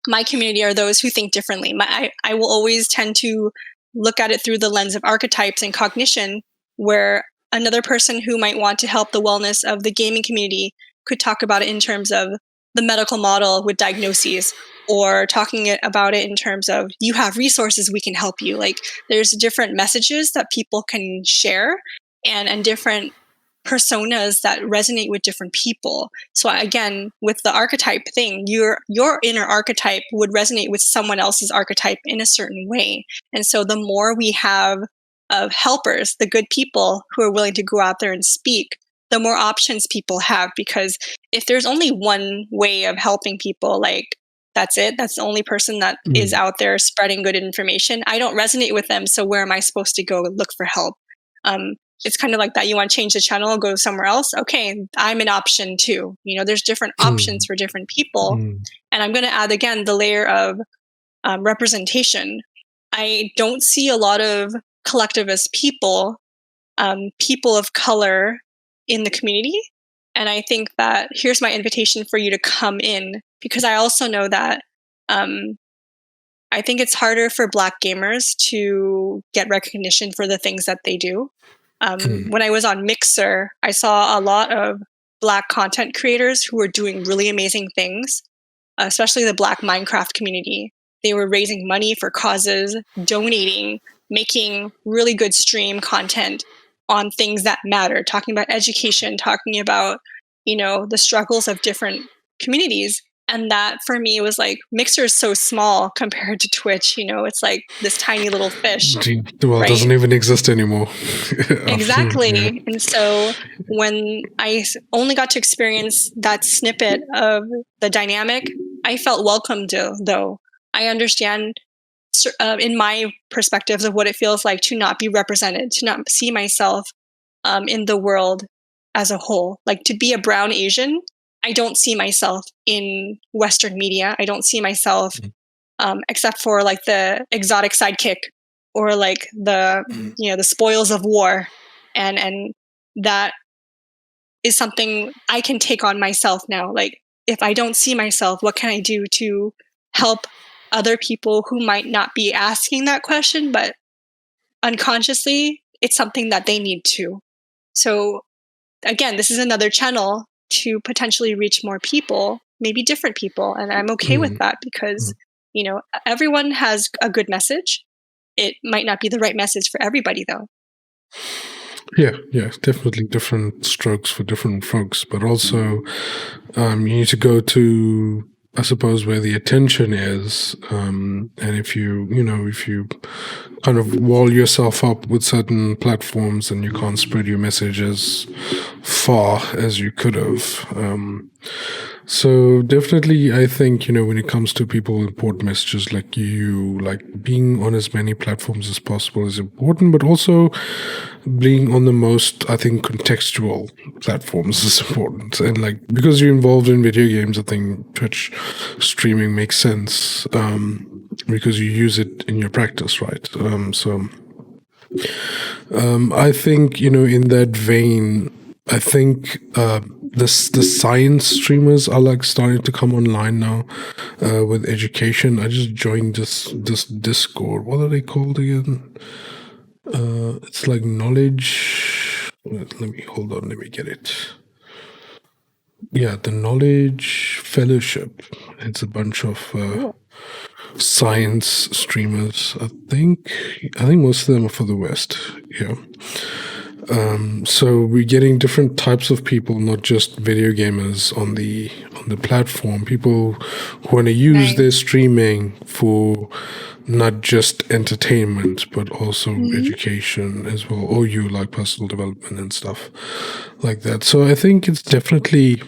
my community are those who think differently. I will always tend to look at it through the lens of archetypes and cognition, where another person who might want to help the wellness of the gaming community could talk about it in terms of the medical model with diagnoses, or talking about it in terms of, you have resources, we can help you. Like, there's different messages that people can share, and different personas that resonate with different people. So again, with the archetype thing, your inner archetype would resonate with someone else's archetype in a certain way. And so the more we have of helpers, the good people who are willing to go out there and speak, the more options people have. Because if there's only one way of helping people, like, that's it, that's the only person that is out there spreading good information, I don't resonate with them. So where am I supposed to go look for help? It's kind of like that. You want to change the channel, go somewhere else. Okay, I'm an option too. There's different options for different people. And I'm going to add, again, the layer of representation. I don't see a lot of collectivist people, people of color in the community. And I think that here's my invitation for you to come in, because I also know that I think it's harder for Black gamers to get recognition for the things that they do. When I was on Mixer, I saw a lot of Black content creators who were doing really amazing things, especially the Black Minecraft community. They were raising money for causes, donating, making really good stream content on things that matter, talking about education, talking about, the struggles of different communities. And that for me was like, Mixer is so small compared to Twitch. It's like this tiny little fish. Well, it doesn't even exist anymore. Exactly. Yeah. And so when I only got to experience that snippet of the dynamic, I felt welcomed, though. I understand in my perspectives of what it feels like to not be represented, to not see myself in the world as a whole. Like, to be a brown Asian, I don't see myself in Western media. I don't see myself except for like the exotic sidekick or like the the spoils of war, and that is something I can take on myself now. Like, if I don't see myself, what can I do to help other people who might not be asking that question, but unconsciously it's something that they need to. So again, this is another channel to potentially reach more people, maybe different people, and I'm okay with that because everyone has a good message. It might not be the right message for everybody, though. Yeah, definitely different strokes for different folks, but also you need to go to, I suppose, where the attention is, and if you kind of wall yourself up with certain platforms, and you can't spread your message as far as you could have. So definitely, I think, when it comes to people with important messages like you, like being on as many platforms as possible is important, but also being on the most, I think, contextual platforms is important. And like, because you're involved in video games, I think Twitch streaming makes sense, because you use it in your practice, right? I think, in that vein, I think the science streamers are like starting to come online now with education. I just joined this Discord. What are they called again? It's like knowledge. Let me get it. Yeah, the Knowledge Fellowship. It's a bunch of science streamers. I think most of them are for the West. Yeah. So we're getting different types of people, not just video gamers on the platform. People who want to use their streaming for not just entertainment, but also education as well, or you like personal development and stuff like that. So I think it's definitely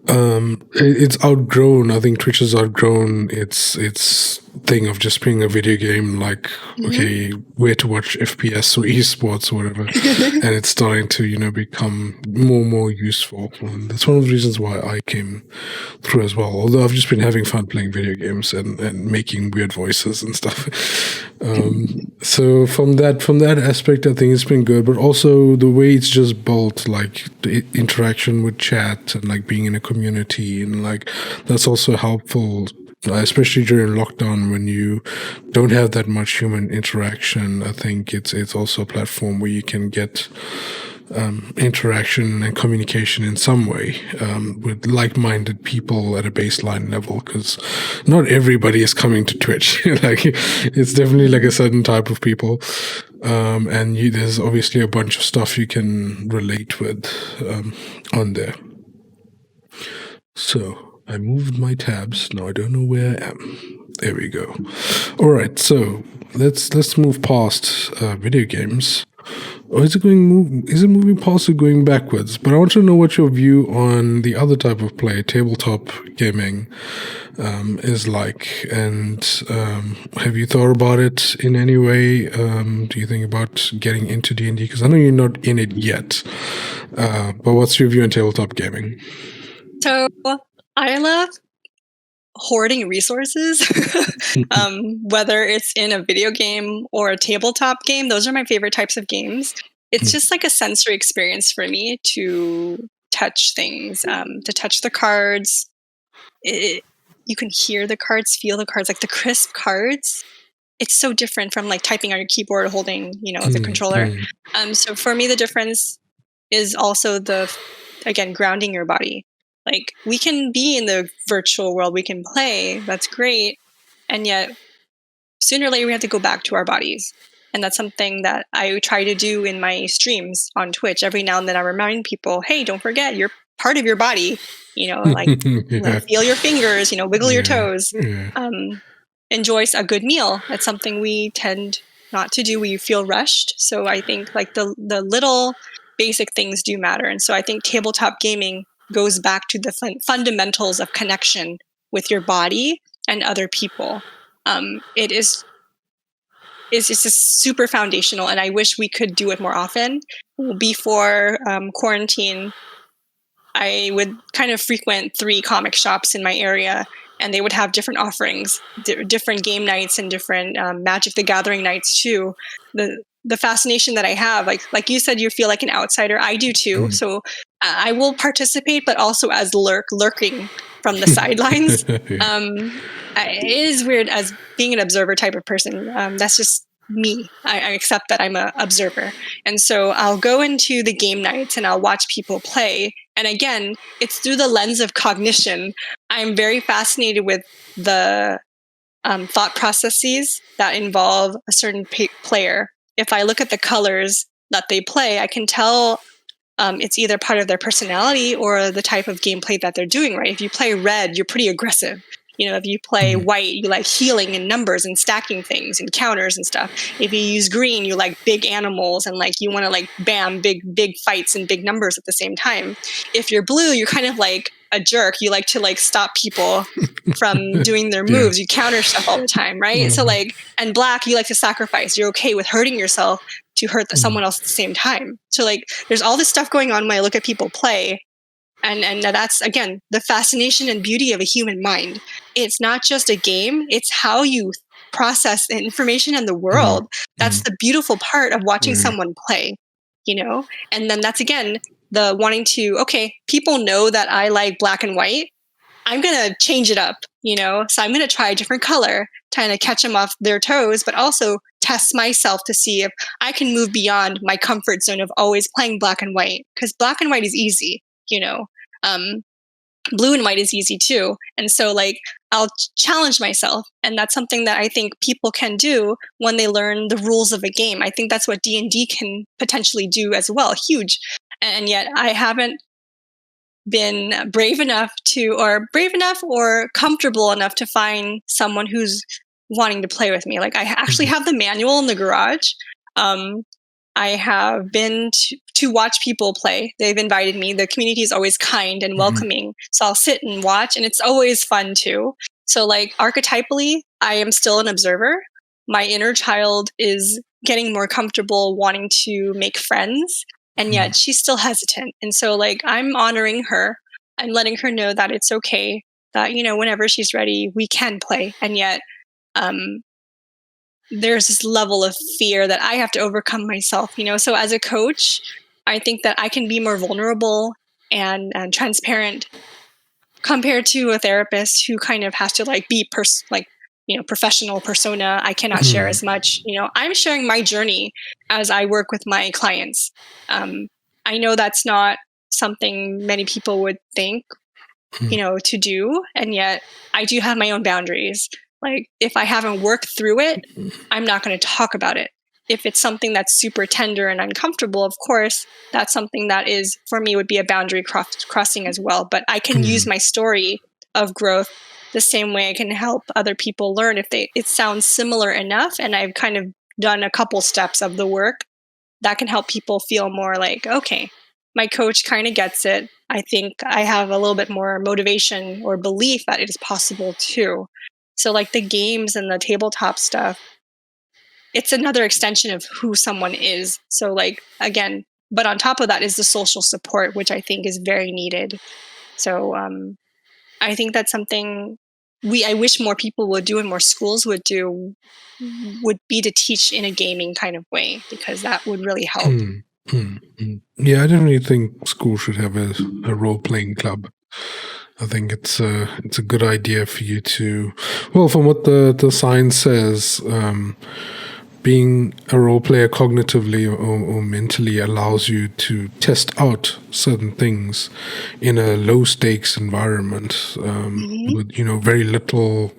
it's outgrown. I think Twitch has outgrown its thing of just being a video game, like okay, where to watch FPS or esports or whatever, and it's starting to become more and more useful. And that's one of the reasons why I came through as well. Although I've just been having fun playing video games and making weird voices and stuff. So from that aspect, I think it's been good. But also the way it's just built, like the interaction with chat and like being in a community, and like that's also helpful, especially during lockdown when you don't have that much human interaction. I think it's also a platform where you can get interaction and communication in some way with like-minded people at a baseline level, because not everybody is coming to Twitch. Like, it's definitely like a certain type of people, and there's obviously a bunch of stuff you can relate with on there. So I moved my tabs. Now I don't know where I am. There we go. All right, so let's move past video games. Or is it moving past or going backwards? But I want to know what your view on the other type of play, tabletop gaming, is like. And have you thought about it in any way? Do you think about getting into D&D? Because I know you're not in it yet. But what's your view on tabletop gaming? So I love hoarding resources, whether it's in a video game or a tabletop game. Those are my favorite types of games. It's just like a sensory experience for me to touch things, to touch the cards. You can hear the cards, feel the cards, like the crisp cards. It's so different from like typing on your keyboard, holding, the controller. So for me, the difference is also again, grounding your body. Like, we can be in the virtual world, we can play, that's great. And yet, sooner or later, we have to go back to our bodies. And that's something that I try to do in my streams on Twitch. Every now and then I remind people, hey, don't forget, you're part of your body. Like, feel your fingers, wiggle your toes. Enjoy a good meal. That's something we tend not to do. We feel rushed. So I think like the little basic things do matter. And so I think tabletop gaming goes back to the fundamentals of connection with your body and other people. It's just super foundational, and I wish we could do it more often. Before quarantine, I would kind of frequent 3 comic shops in my area, and they would have different offerings, different game nights, and different Magic the Gathering nights too. The fascination that I have, like you said, you feel like an outsider. I do too. So I will participate, but also as lurking from the sidelines. It is weird as being an observer type of person. That's just me. I accept that I'm an observer. And so I'll go into the game nights and I'll watch people play. And again, it's through the lens of cognition. I'm very fascinated with the thought processes that involve a certain player. If I look at the colors that they play, I can tell it's either part of their personality or the type of gameplay that they're doing, right? If you play red, you're pretty aggressive. If you play white, you like healing and numbers and stacking things and counters and stuff. If you use green, you like big animals and like you want to like bam, big fights and big numbers at the same time. If you're blue, you're kind of like a jerk. You like to like stop people from doing their moves. You counter stuff all the time, right? So like, and black, you like to sacrifice. You're okay with hurting yourself to hurt someone else at the same time. So like, there's all this stuff going on when I look at people play. And that's, again, the fascination and beauty of a human mind. It's not just a game. It's how you process the information in the world. That's the beautiful part of watching someone play, And then that's, again, the wanting to, okay, people know that I like black and white. I'm going to change it up, So I'm going to try a different color, trying to catch them off their toes, but also test myself to see if I can move beyond my comfort zone of always playing black and white. Because black and white is easy. Blue and white is easy too. And so like, I'll challenge myself. And that's something that I think people can do when they learn the rules of a game. I think that's what D&D can potentially do as well. Huge. And yet I haven't been brave enough or comfortable enough to find someone who's wanting to play with me. Like I actually have the manual in the garage. I have been to watch people play. They've invited me. The community is always kind and welcoming. So I'll sit and watch, and it's always fun too. So like archetypally, I am still an observer. My inner child is getting more comfortable wanting to make friends, and yet she's still hesitant. And so like I'm honoring her and letting her know that it's okay, that, whenever she's ready, we can play. And yet, there's this level of fear that I have to overcome myself, So as a coach, I think that I can be more vulnerable and transparent compared to a therapist who kind of has to like be professional persona. I cannot share as much. I'm sharing my journey as I work with my clients. I know that's not something many people would think, to do. And yet I do have my own boundaries. Like if I haven't worked through it, I'm not going to talk about it. If it's something that's super tender and uncomfortable, of course, that's something that is, for me, would be a boundary crossing as well. But I can use my story of growth the same way I can help other people learn if it sounds similar enough. And I've kind of done a couple steps of the work that can help people feel more like, okay, my coach kind of gets it. I think I have a little bit more motivation or belief that it is possible too. So like the games and the tabletop stuff, it's another extension of who someone is. So like, again, but on top of that is the social support, which I think is very needed. So I think that's something I wish more people would do and more schools would do, would be to teach in a gaming kind of way, because that would really help. Yeah, I don't really think school should have a role-playing club. I think it's a good idea for you to, well, from what the science says, being a role player cognitively or mentally allows you to test out certain things in a low stakes environment with very little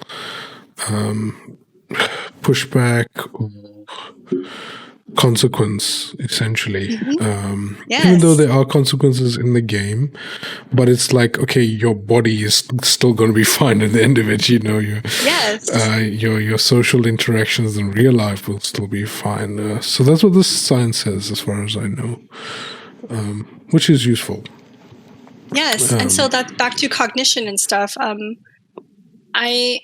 pushback or consequence, essentially. Even though there are consequences in the game, but it's like, okay, your body is still going to be fine at the end of it. Your social interactions in real life will still be fine. So that's what this science says, as far as I know, which is useful. Yes, and so that's back to cognition and stuff. I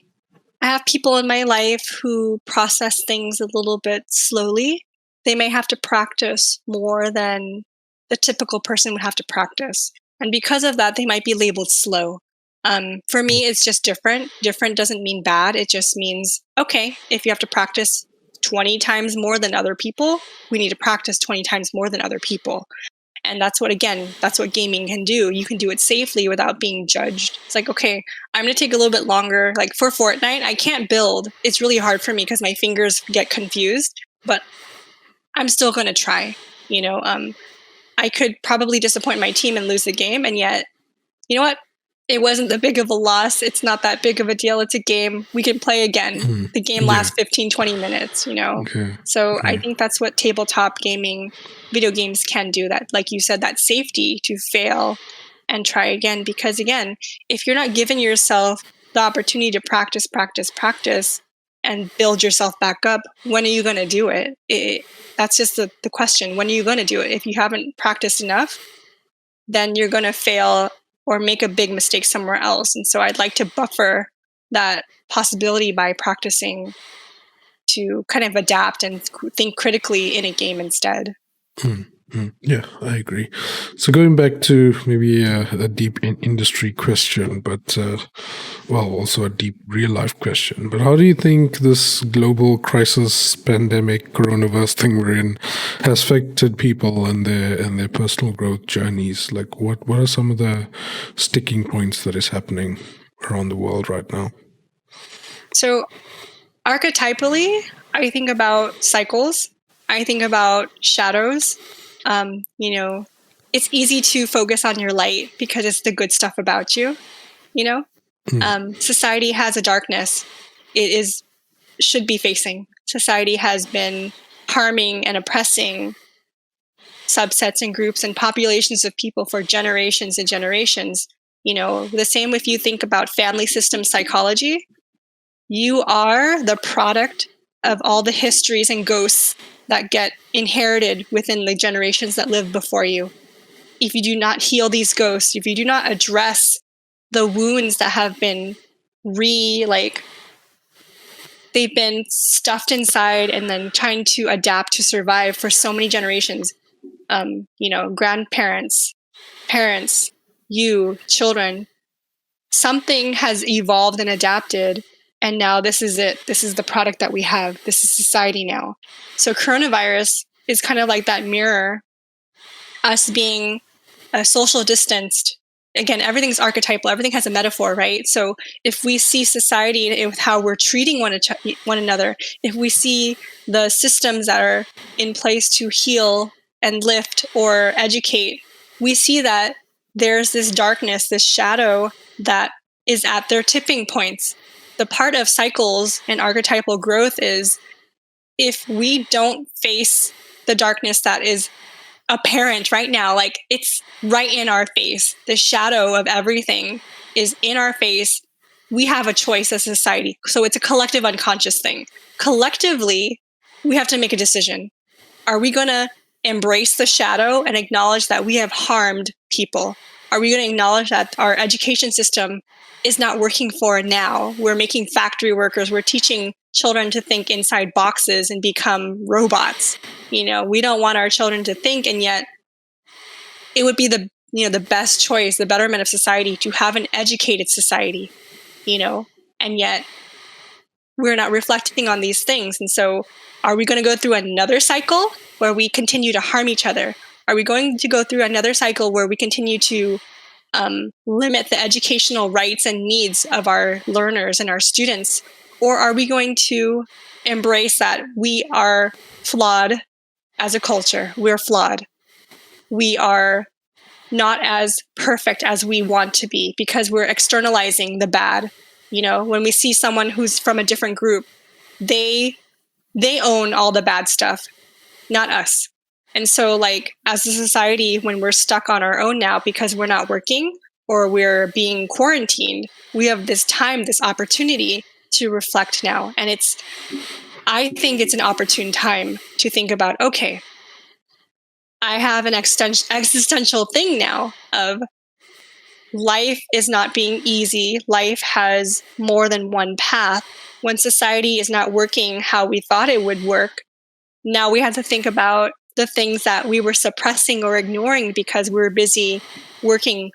have people in my life who process things a little bit slowly. They may have to practice more than the typical person would have to practice. And because of that, they might be labeled slow. For me, it's just different. Different doesn't mean bad. It just means, okay, if you have to practice 20 times more than other people, we need to practice 20 times more than other people. And that's what gaming can do. You can do it safely without being judged. It's like, okay, I'm going to take a little bit longer. Like for Fortnite, I can't build. It's really hard for me because my fingers get confused, but I'm still going to try. I could probably disappoint my team and lose the game. And yet, you know what? It wasn't that big of a loss. It's not that big of a deal. It's a game. We can play again. The game lasts 15, 20 minutes, Okay. So I think that's what tabletop gaming, video games can do. That, like you said, that safety to fail and try again. Because again, if you're not giving yourself the opportunity to practice and build yourself back up, when are you going to do it? That's just the question. When are you going to do it? If you haven't practiced enough, then you're going to fail or make a big mistake somewhere else. And so I'd like to buffer that possibility by practicing to kind of adapt and think critically in a game instead. Yeah, I agree. So going back to maybe a deep industry question, but also a deep real life question. But how do you think this global crisis, pandemic, coronavirus thing we're in has affected people and their personal growth journeys? Like, what are some of the sticking points that is happening around the world right now? So archetypally, I think about cycles. I think about shadows. It's easy to focus on your light because it's the good stuff about you. Society has a darkness. Should be facing. Society has been harming and oppressing subsets and groups and populations of people for generations and generations. The same if you think about family system psychology. You are the product of all the histories and ghosts that get inherited within the generations that live before you. If you do not heal these ghosts, if you do not address the wounds that have been they've been stuffed inside and then trying to adapt to survive for so many generations, grandparents, parents, you, children, something has evolved and adapted. And now this is it. This is the product that we have. This is society now. So coronavirus is kind of like that mirror, us being social distanced. Again, everything's archetypal. Everything has a metaphor, right? So if we see society with how we're treating one another, if we see the systems that are in place to heal and lift or educate, we see that there's this darkness, this shadow that is at their tipping points. The part of cycles and archetypal growth is if we don't face the darkness that is apparent right now, like it's right in our face, the shadow of everything is in our face, we have a choice as a society. So it's a collective unconscious thing. Collectively, we have to make a decision. Are we going to embrace the shadow and acknowledge that we have harmed people? Are we going to acknowledge that our education system is not working for now? We're making factory workers. We're teaching children to think inside boxes and become robots. We don't want our children to think, and yet it would be the best choice, the betterment of society, to have an educated society, and yet we're not reflecting on these things. And so are we going to go through another cycle where we continue to harm each other? Are we going to go through another cycle where we continue to limit the educational rights and needs of our learners and our students? Or are we going to embrace that we are flawed as a culture? We're flawed. We are not as perfect as we want to be because we're externalizing the bad. When we see someone who's from a different group, they own all the bad stuff, not us. And so, as a society, when we're stuck on our own now because we're not working or we're being quarantined, we have this time, this opportunity to reflect now. And I think it's an opportune time to think about, okay, I have an existential thing now of life is not being easy. Life has more than one path. When society is not working how we thought it would work, now we have to think about the things that we were suppressing or ignoring because we were busy working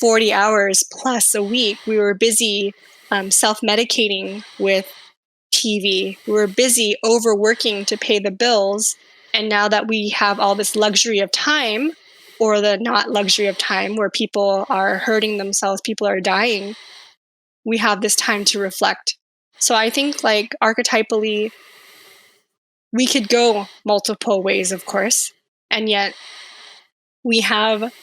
40 hours plus a week. We were busy self-medicating with TV. We were busy overworking to pay the bills. And now that we have all this luxury of time, or the not luxury of time, where people are hurting themselves, people are dying, we have this time to reflect. So I think, like, archetypally, we could go multiple ways, of course, and yet we have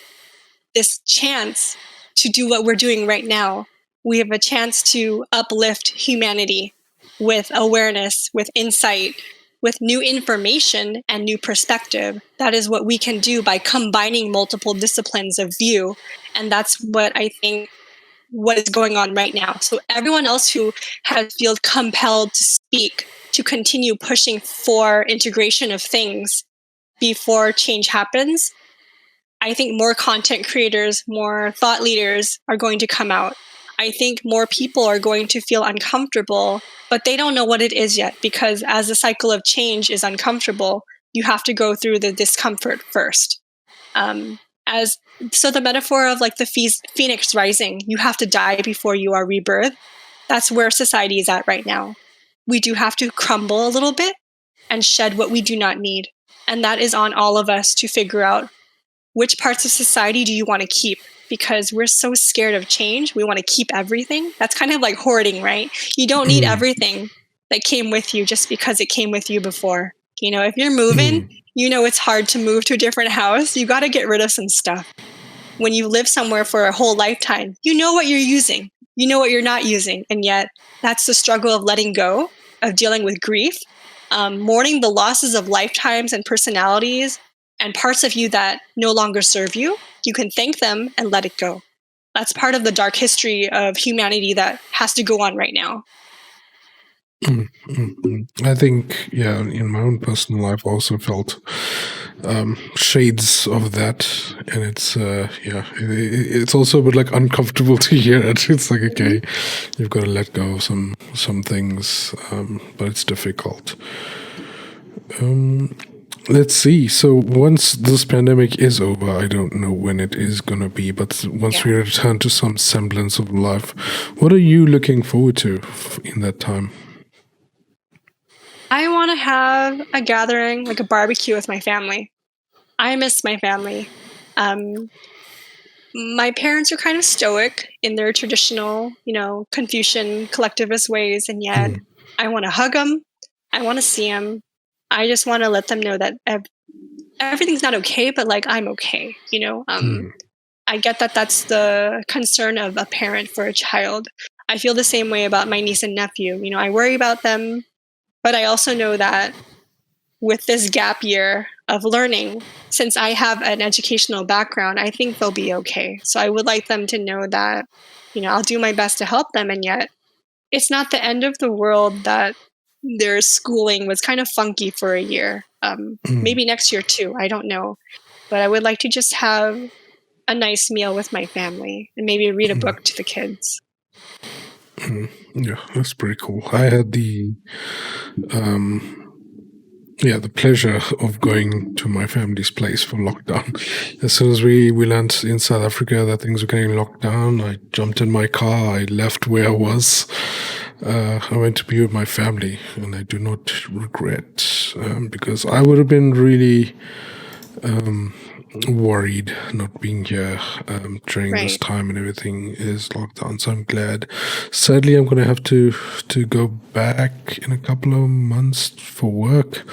this chance to do what we're doing right now. We have a chance to uplift humanity with awareness, with insight, with new information and new perspective. That is what we can do by combining multiple disciplines of view. And that's what I think what is going on right now. So everyone else who has feel compelled to speak, to continue pushing for integration of things before change happens, I think more content creators, more thought leaders are going to come out. I think more people are going to feel uncomfortable, but they don't know what it is yet, because as the cycle of change is uncomfortable, you have to go through the discomfort first. So the metaphor of like the phoenix rising, you have to die before you are rebirthed. That's where society is at right now. We do have to crumble a little bit and shed what we do not need. And that is on all of us to figure out which parts of society do you want to keep? Because we're so scared of change. We want to keep everything. That's kind of like hoarding, right? You don't need everything that came with you just because it came with you before. You know, if you're moving, you know it's hard to move to a different house. You got to get rid of some stuff. When you live somewhere for a whole lifetime, you know what you're using. You know what you're not using. And yet that's the struggle of letting go, of dealing with grief, mourning the losses of lifetimes and personalities and parts of you that no longer serve you. You can thank them and let it go. That's part of the dark history of humanity that has to go on right now. I think, yeah, in my own personal life, I also felt shades of that, and it's it's also a bit like uncomfortable to hear it. It's like, okay, you've got to let go of some things, but it's difficult. Let's see. So once this pandemic is over, I don't know when it is going to be, but once we return to some semblance of life, what are you looking forward to in that time? I want to have a gathering, like a barbecue with my family. I miss my family. My parents are kind of stoic in their traditional, Confucian collectivist ways, and yet I want to hug them. I want to see them. I just want to let them know that everything's not okay, but like I'm okay. I get that that's the concern of a parent for a child. I feel the same way about my niece and nephew. I worry about them, but I also know that with this gap year of learning, since I have an educational background, I think they'll be okay. So I would like them to know that, I'll do my best to help them. And yet it's not the end of the world that their schooling was kind of funky for a year. Maybe next year too. I don't know. But I would like to just have a nice meal with my family and maybe read a book to the kids. Yeah, that's pretty cool. I had the pleasure of going to my family's place for lockdown. As soon as we learned in South Africa that things were getting locked down, I jumped in my car, I left where I was. I went to be with my family, and I do not regret, because I would have been really worried not being here during this time and everything is locked down. So I'm glad. Sadly, I'm going to have to go back in a couple of months for work.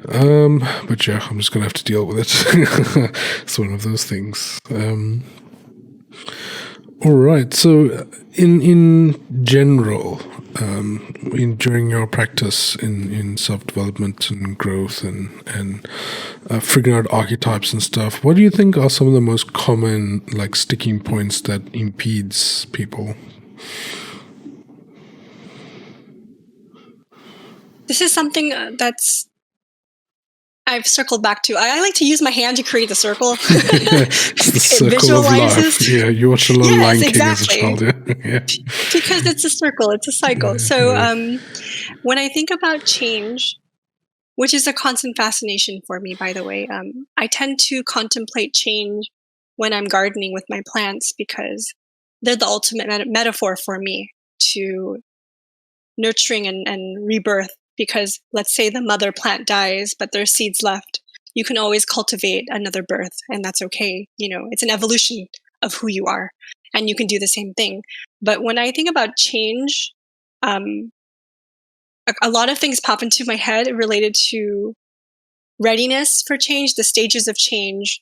But yeah, I'm just going to have to deal with it. It's one of those things. All right. So in general, during your practice in self-development and growth and figuring out archetypes and stuff, what do you think are some of the most common like sticking points that impedes people? This is something that's I've circled back to. I like to use my hand to create the circle. It's the circle of life. Yeah, you watched a lot of Lion King as a child. Yeah. Because it's a circle, it's a cycle. So when I think about change, which is a constant fascination for me, by the way, I tend to contemplate change when I'm gardening with my plants, because they're the ultimate metaphor for me to nurturing and rebirth. Because let's say the mother plant dies, but there's seeds left. You can always cultivate another birth, and that's okay. It's an evolution of who you are, and you can do the same thing. But when I think about change, a lot of things pop into my head related to readiness for change, the stages of change.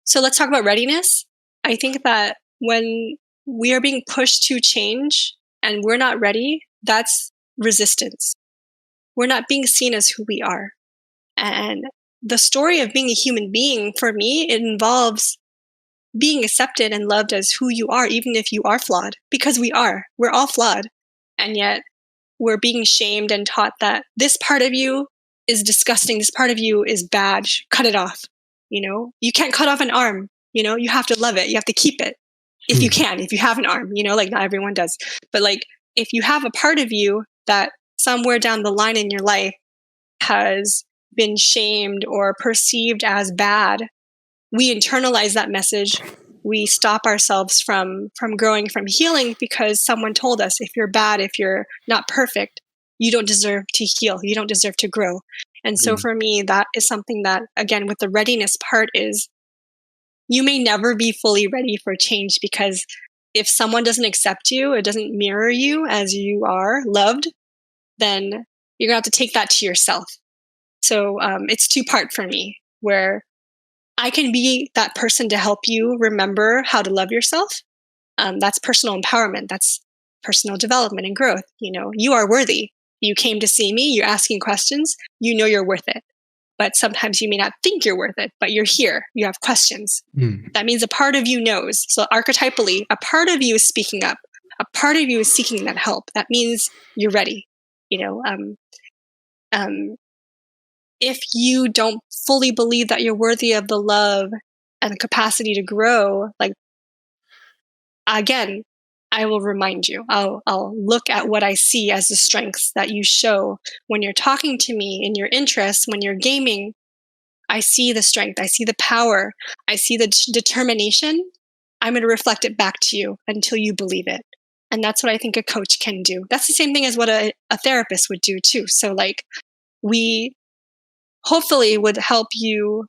So let's talk about readiness. I think that when we are being pushed to change and we're not ready, that's resistance. We're not being seen as who we are. And the story of being a human being, for me, it involves being accepted and loved as who you are, even if you are flawed, because we are. We're all flawed. And yet we're being shamed and taught that this part of you is disgusting. This part of you is bad. Cut it off. You can't cut off an arm. You have to love it. You have to keep it. If you can, if you have an arm, like not everyone does. But like, if you have a part of you that somewhere down the line in your life has been shamed or perceived as bad, we internalize that message. We stop ourselves from growing, from healing, because someone told us, if you're bad, if you're not perfect, you don't deserve to heal. You don't deserve to grow. And so for me, that is something that, again, with the readiness part, is you may never be fully ready for change, because if someone doesn't accept you, it doesn't mirror you as you are loved, then you're going to have to take that to yourself. So it's two-part for me, where I can be that person to help you remember how to love yourself. That's personal empowerment. That's personal development and growth. You are worthy. You came to see me. You're asking questions. You're worth it. But sometimes you may not think you're worth it, but you're here. You have questions. That means a part of you knows. So archetypally, a part of you is speaking up. A part of you is seeking that help. That means you're ready. If you don't fully believe that you're worthy of the love and the capacity to grow, like, again, I will remind you. I'll look at what I see as the strengths that you show when you're talking to me in your interests, when you're gaming. I see the strength. I see the power. I see the determination. I'm going to reflect it back to you until you believe it. And that's what I think a coach can do. That's the same thing as what a therapist would do too. So like, we hopefully would help you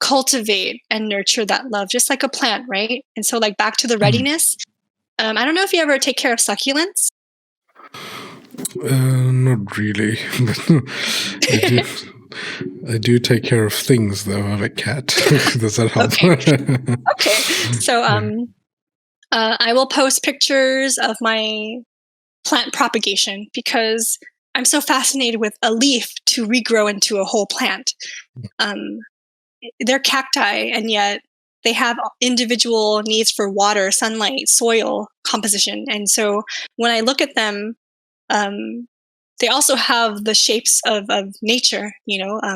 cultivate and nurture that love, just like a plant, right? And so like, back to the readiness. I don't know if you ever take care of succulents. Not really. I do take care of things, though. I have a cat. Does that help? Okay. So I will post pictures of my plant propagation, because I'm so fascinated with a leaf to regrow into a whole plant. They're cacti, and yet they have individual needs for water, sunlight, soil composition. And so when I look at them, they also have the shapes of nature,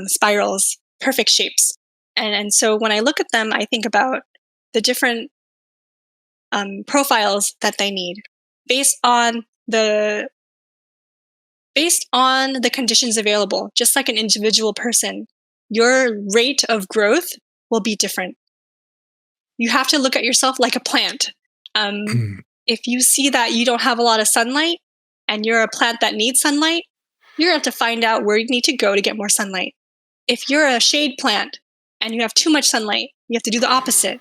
spirals, perfect shapes. And so when I look at them, I think about the different profiles that they need based on the conditions available. Just like an individual person, your rate of growth will be different. You have to look at yourself like a plant. If you see that you don't have a lot of sunlight and you're a plant that needs sunlight, you're going to have to find out where you need to go to get more sunlight. If you're a shade plant and you have too much sunlight, you have to do the opposite.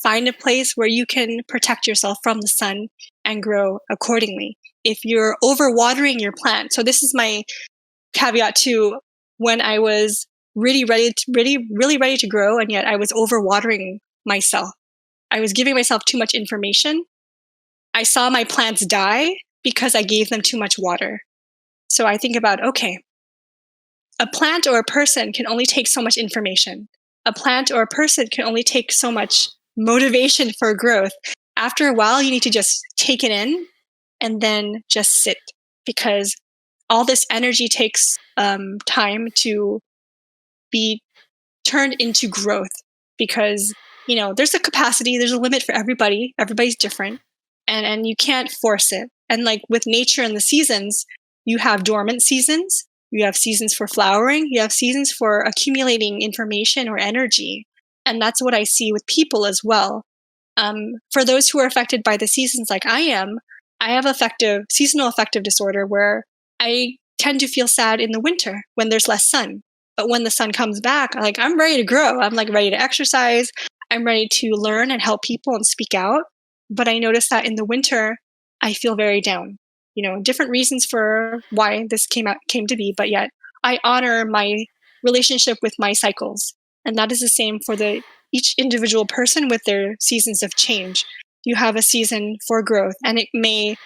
Find a place where you can protect yourself from the sun and grow accordingly. If you're overwatering your plant, so this is my caveat to when I was really ready to grow, and yet I was overwatering myself. I was giving myself too much information. I saw my plants die because I gave them too much water. So I think about, okay, a plant or a person can only take so much information. A plant or a person can only take so much motivation for growth. After a while, you need to just take it in and then just sit, because all this energy takes time to be turned into growth, because there's a capacity, there's a limit for everybody. Everybody's different, and you can't force it. And like with nature and the seasons, you have dormant seasons, you have seasons for flowering, you have seasons for accumulating information or energy. And that's what I see with people as well. For those who are affected by the seasons like I am, I have seasonal affective disorder where I tend to feel sad in the winter when there's less sun. But when the sun comes back, I'm ready to grow. I'm ready to exercise. I'm ready to learn and help people and speak out. But I notice that in the winter, I feel very down. Different reasons for why this came to be, but yet I honor my relationship with my cycles. And that is the same for each individual person with their seasons of change. You have a season for growth, and it may,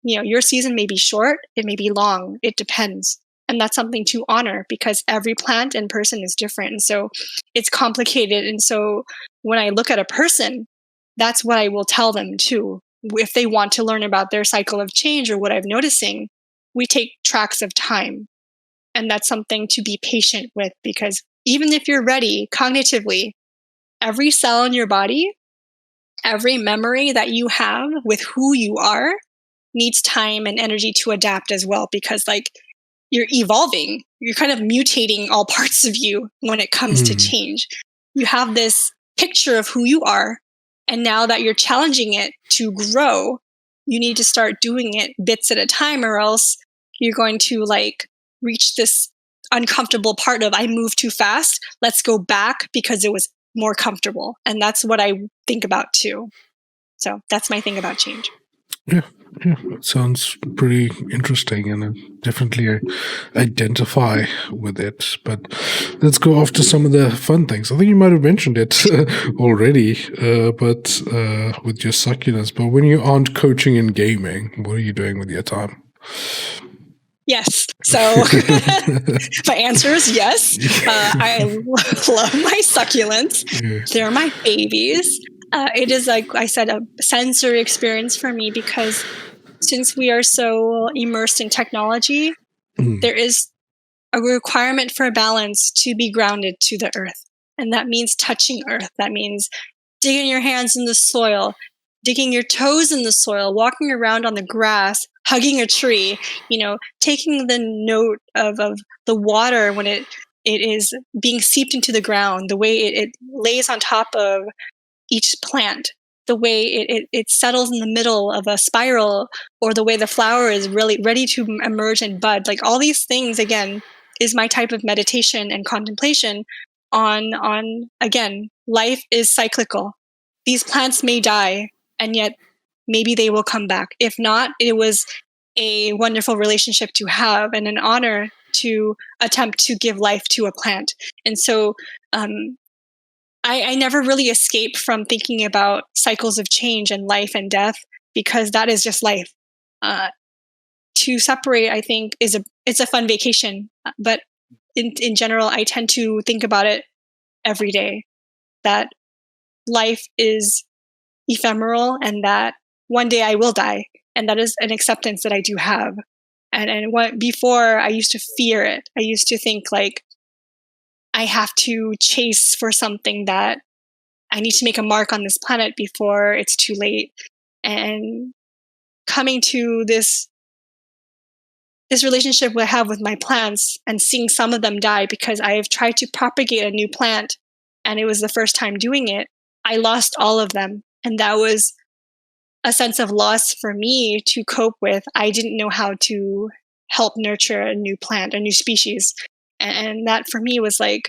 your season may be short, it may be long, it depends. And that's something to honor because every plant and person is different. And so it's complicated. And so when I look at a person, that's what I will tell them too. If they want to learn about their cycle of change or what I'm noticing, we take tracks of time. And that's something to be patient with, because even if you're ready cognitively, every cell in your body, every memory that you have with who you are needs time and energy to adapt as well, because you're evolving, you're kind of mutating all parts of you when it comes to change. You have this picture of who you are, and now that you're challenging it to grow, you need to start doing it bits at a time, or else you're going to reach this uncomfortable part of, I moved too fast, let's go back because it was more comfortable. And that's what I think about too. So that's my thing about change. Yeah, it sounds pretty interesting, and I definitely identify with it. But let's go off to some of the fun things. I think you might have mentioned it already, but with your succulents. But when you aren't coaching and gaming, what are you doing with your time? Yes. So my answer is yes. I love my succulents. Yeah. They're my babies. It is, like I said, a sensory experience for me, because since we are so immersed in technology, there is a requirement for a balance to be grounded to the earth. And that means touching earth. That means digging your hands in the soil, digging your toes in the soil, walking around on the grass, hugging a tree, taking the note of the water when it is being seeped into the ground, the way it lays on top of each plant, the way it settles in the middle of a spiral, or the way the flower is really ready to emerge and bud. All these things, again, is my type of meditation and contemplation on again, life is cyclical. These plants may die, and yet maybe they will come back. If not, it was a wonderful relationship to have and an honor to attempt to give life to a plant. And so I never really escape from thinking about cycles of change and life and death, because that is just life. To separate, I think, it's a fun vacation. But in general, I tend to think about it every day, that life is ephemeral and that one day I will die. And that is an acceptance that I do have. And before, I used to fear it. I used to think I have to chase for something, that I need to make a mark on this planet before it's too late. And coming to this relationship I have with my plants, and seeing some of them die because I have tried to propagate a new plant, and it was the first time doing it, I lost all of them. And that was a sense of loss for me to cope with. I didn't know how to help nurture a new plant, a new species. And that for me was a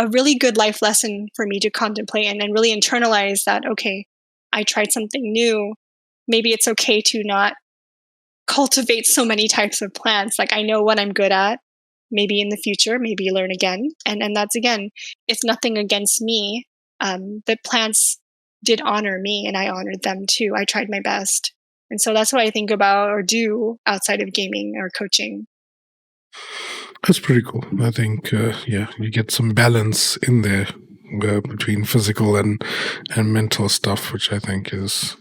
really good life lesson for me to contemplate and really internalize that, okay, I tried something new. Maybe it's okay to not cultivate so many types of plants. I know what I'm good at. Maybe in the future, maybe learn again. And that's, again, it's nothing against me. The plants did honor me, and I honored them too. I tried my best. And so that's what I think about or do outside of gaming or coaching. That's pretty cool. I think, you get some balance in there between physical and mental stuff, which I think is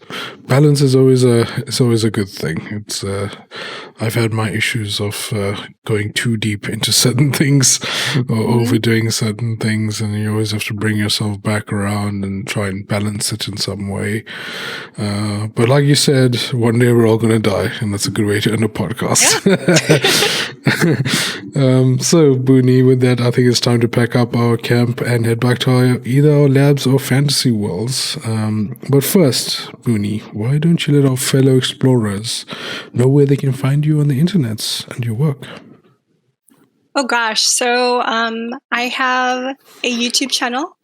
balance is always a good thing. It's I've had my issues of going too deep into certain things or overdoing certain things, and you always have to bring yourself back around and try and balance it in some way. But like you said, one day we're all going to die, and that's a good way to end a podcast. Yeah. So, Boonie, with that, I think it's time to pack up our camp and head back to our either our labs or fantasy worlds. But first, Boonie, why don't you let our fellow explorers know where they can find you on the internet and your work? Oh gosh, so I have a YouTube channel.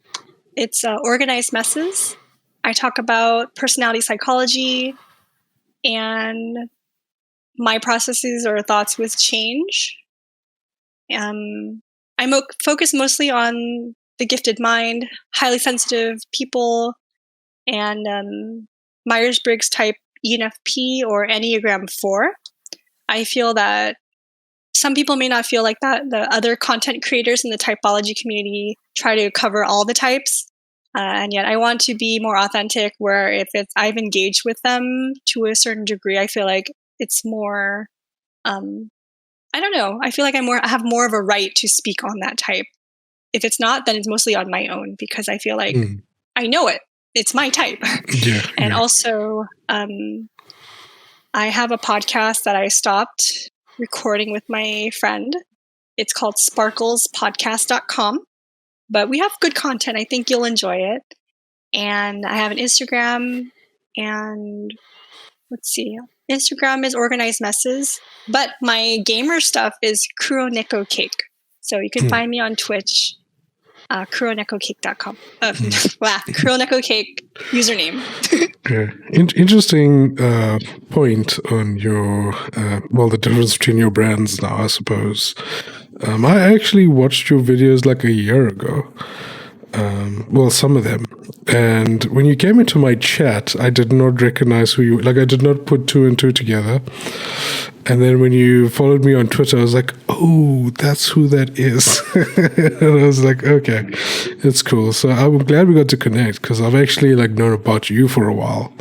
It's Organized Messes. I talk about personality psychology and my processes or thoughts with change. I'm focused mostly on the gifted mind, highly sensitive people, and Myers-Briggs type ENFP or Enneagram 4. I feel that some people may not feel like that. The other content creators in the typology community try to cover all the types. And yet I want to be more authentic, where if I've engaged with them to a certain degree, I feel like it's more, I don't know. I feel like I have more of a right to speak on that type. If it's not, then it's mostly on my own, because I feel like I know it. It's my type. And also, I have a podcast that I stopped recording with my friend. It's called sparklespodcast.com. But we have good content. I think you'll enjoy it. And I have an Instagram, and let's see. Instagram is Organized Messes, but my gamer stuff is KuroNekoCake. So you can find me on Twitch, KuroNekoCake.com. KuroNekoCake username. Interesting point on your, the difference between your brands now, I suppose. I actually watched your videos like a year ago. Some of them. And when you came into my chat, I did not recognize who you were. Like, I did not put two and two together. And then when you followed me on Twitter, I was like, oh, that's who that is. And I was like, okay, it's cool. So I'm glad we got to connect, because I've actually known about you for a while.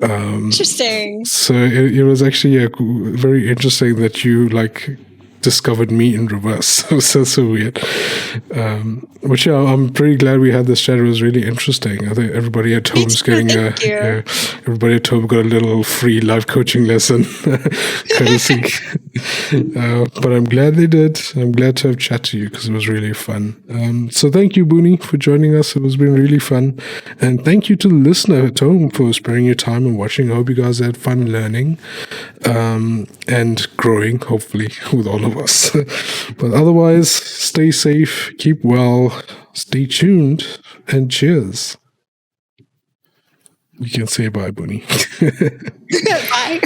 Interesting. So it was actually very interesting that you discovered me in reverse. so weird. But yeah, I'm pretty glad we had this chat. It was really interesting. I think everybody at home is getting everybody at home got a little free life coaching lesson. But I'm glad they did. I'm glad to have chat to you, because it was really fun. So thank you, Boonie, for joining us. It was been really fun. And thank you to the listener at home for sparing your time and watching. I hope you guys had fun learning and growing, hopefully, with all of us. But otherwise, stay safe, keep well, stay tuned, and cheers. You can say bye, Boonie. Bye.